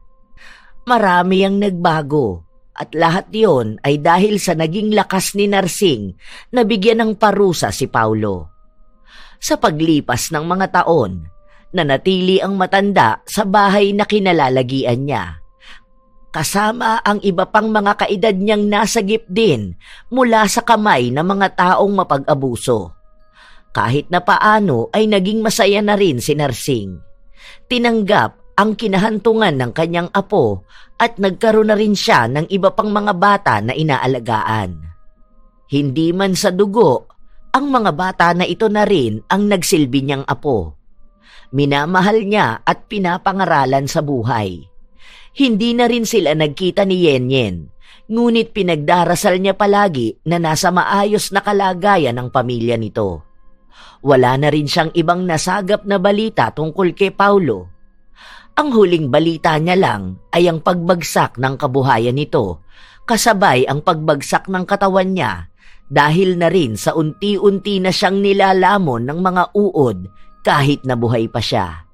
Marami ang nagbago at lahat yon ay dahil sa naging lakas ni Narsing na bigyan ng parusa si Paulo. Sa paglipas ng mga taon, nanatili ang matanda sa bahay na kinalalagian niya. Kasama ang iba pang mga kaedad niyang nasagip din mula sa kamay ng mga taong mapag-abuso. Kahit na paano ay naging masaya na rin si Narsing. Tinanggap ang kinahantungan ng kanyang apo at nagkaroon na rin siya ng iba pang mga bata na inaalagaan. Hindi man sa dugo, ang mga bata na ito na rin ang nagsilbi niyang apo. Minamahal niya at pinapangaralan sa buhay. Hindi na rin sila nagkita ni Yenyen, ngunit pinagdarasal niya palagi na nasa maayos na kalagayan ng pamilya nito. Wala na rin siyang ibang nasagap na balita tungkol kay Paulo. Ang huling balita niya lang ay ang pagbagsak ng kabuhayan nito, kasabay ang pagbagsak ng katawan niya dahil na rin sa unti-unti na siyang nilalamon ng mga uod kahit na buhay pa siya.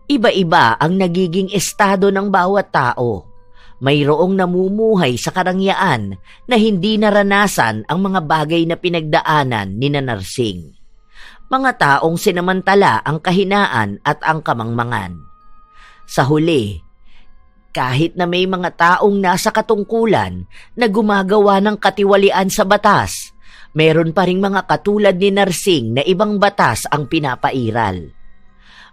Iba-iba ang nagiging estado ng bawat tao. Mayroong namumuhay sa karangyaan na hindi naranasan ang mga bagay na pinagdaanan ni Narsing. Mga taong sinamantala ang kahinaan at ang kamangmangan. Sa huli, kahit na may mga taong nasa katungkulan na gumagawa ng katiwalian sa batas, meron pa ring mga katulad ni Narsing na ibang batas ang pinapairal.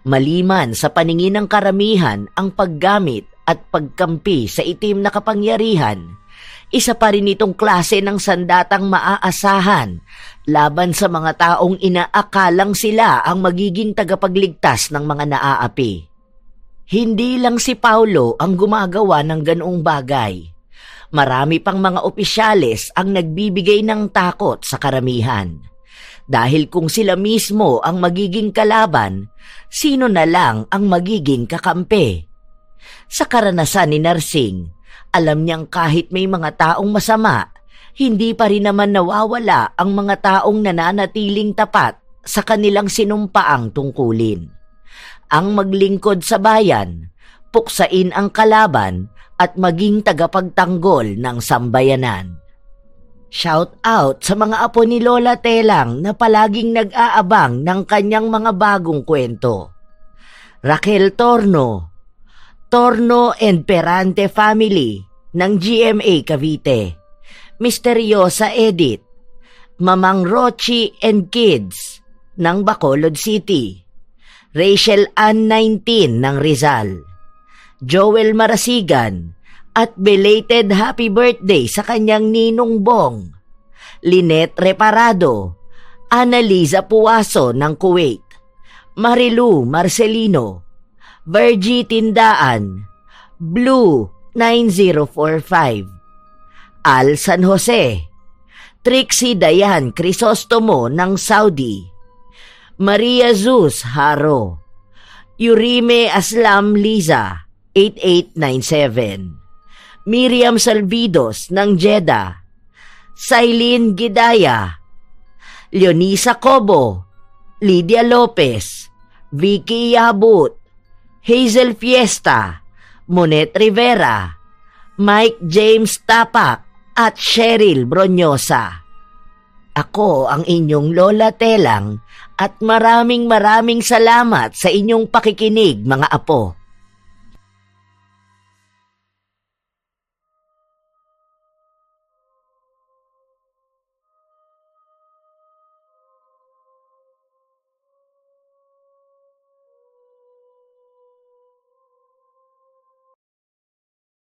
Maliman sa paningin ng karamihan ang paggamit at pagkampi sa itim na kapangyarihan, isa pa rin itong klase ng sandatang maaasahan laban sa mga taong inaakalang sila ang magiging tagapagligtas ng mga naaapi. Hindi lang si Paulo ang gumagawa ng ganoong bagay. Marami pang mga opisyales ang nagbibigay ng takot sa karamihan. Dahil kung sila mismo ang magiging kalaban, sino na lang ang magiging kakampi? Sa karanasan ni Narsing, alam niyang kahit may mga taong masama, hindi pa rin naman nawawala ang mga taong nananatiling tapat sa kanilang sinumpaang tungkulin. Ang maglingkod sa bayan, puksain ang kalaban at maging tagapagtanggol ng sambayanan. Shout out sa mga apo ni Lola Telang na palaging nag-aabang ng kanyang mga bagong kwento. Raquel Torno, Torno and Perante family ng GMA Cavite. Misteryosa Edit, Mamang Rochi and Kids ng Bacolod City. Rachel Ann 19 ng Rizal. Joel Marasigan at belated happy birthday sa kanyang ninong Bong. Lynette Reparado, Annaliza Puaso ng Kuwait. Marilu Marcelino, Virgie Tindaan, Blue 9045, Al San Jose, Trixie Dayan Crisostomo ng Saudi, Maria Zuz Haro, Yurime Aslam Liza 8897, Miriam Salvidos ng Jeddah, Sailin Gidaya, Leonisa Cobo, Lydia Lopez, Vicky Yabut, Hazel Fiesta, Monet Rivera, Mike James Tapak at Cheryl Bronyosa. Ako ang inyong Lola Telang at maraming salamat sa inyong pakikinig mga apo.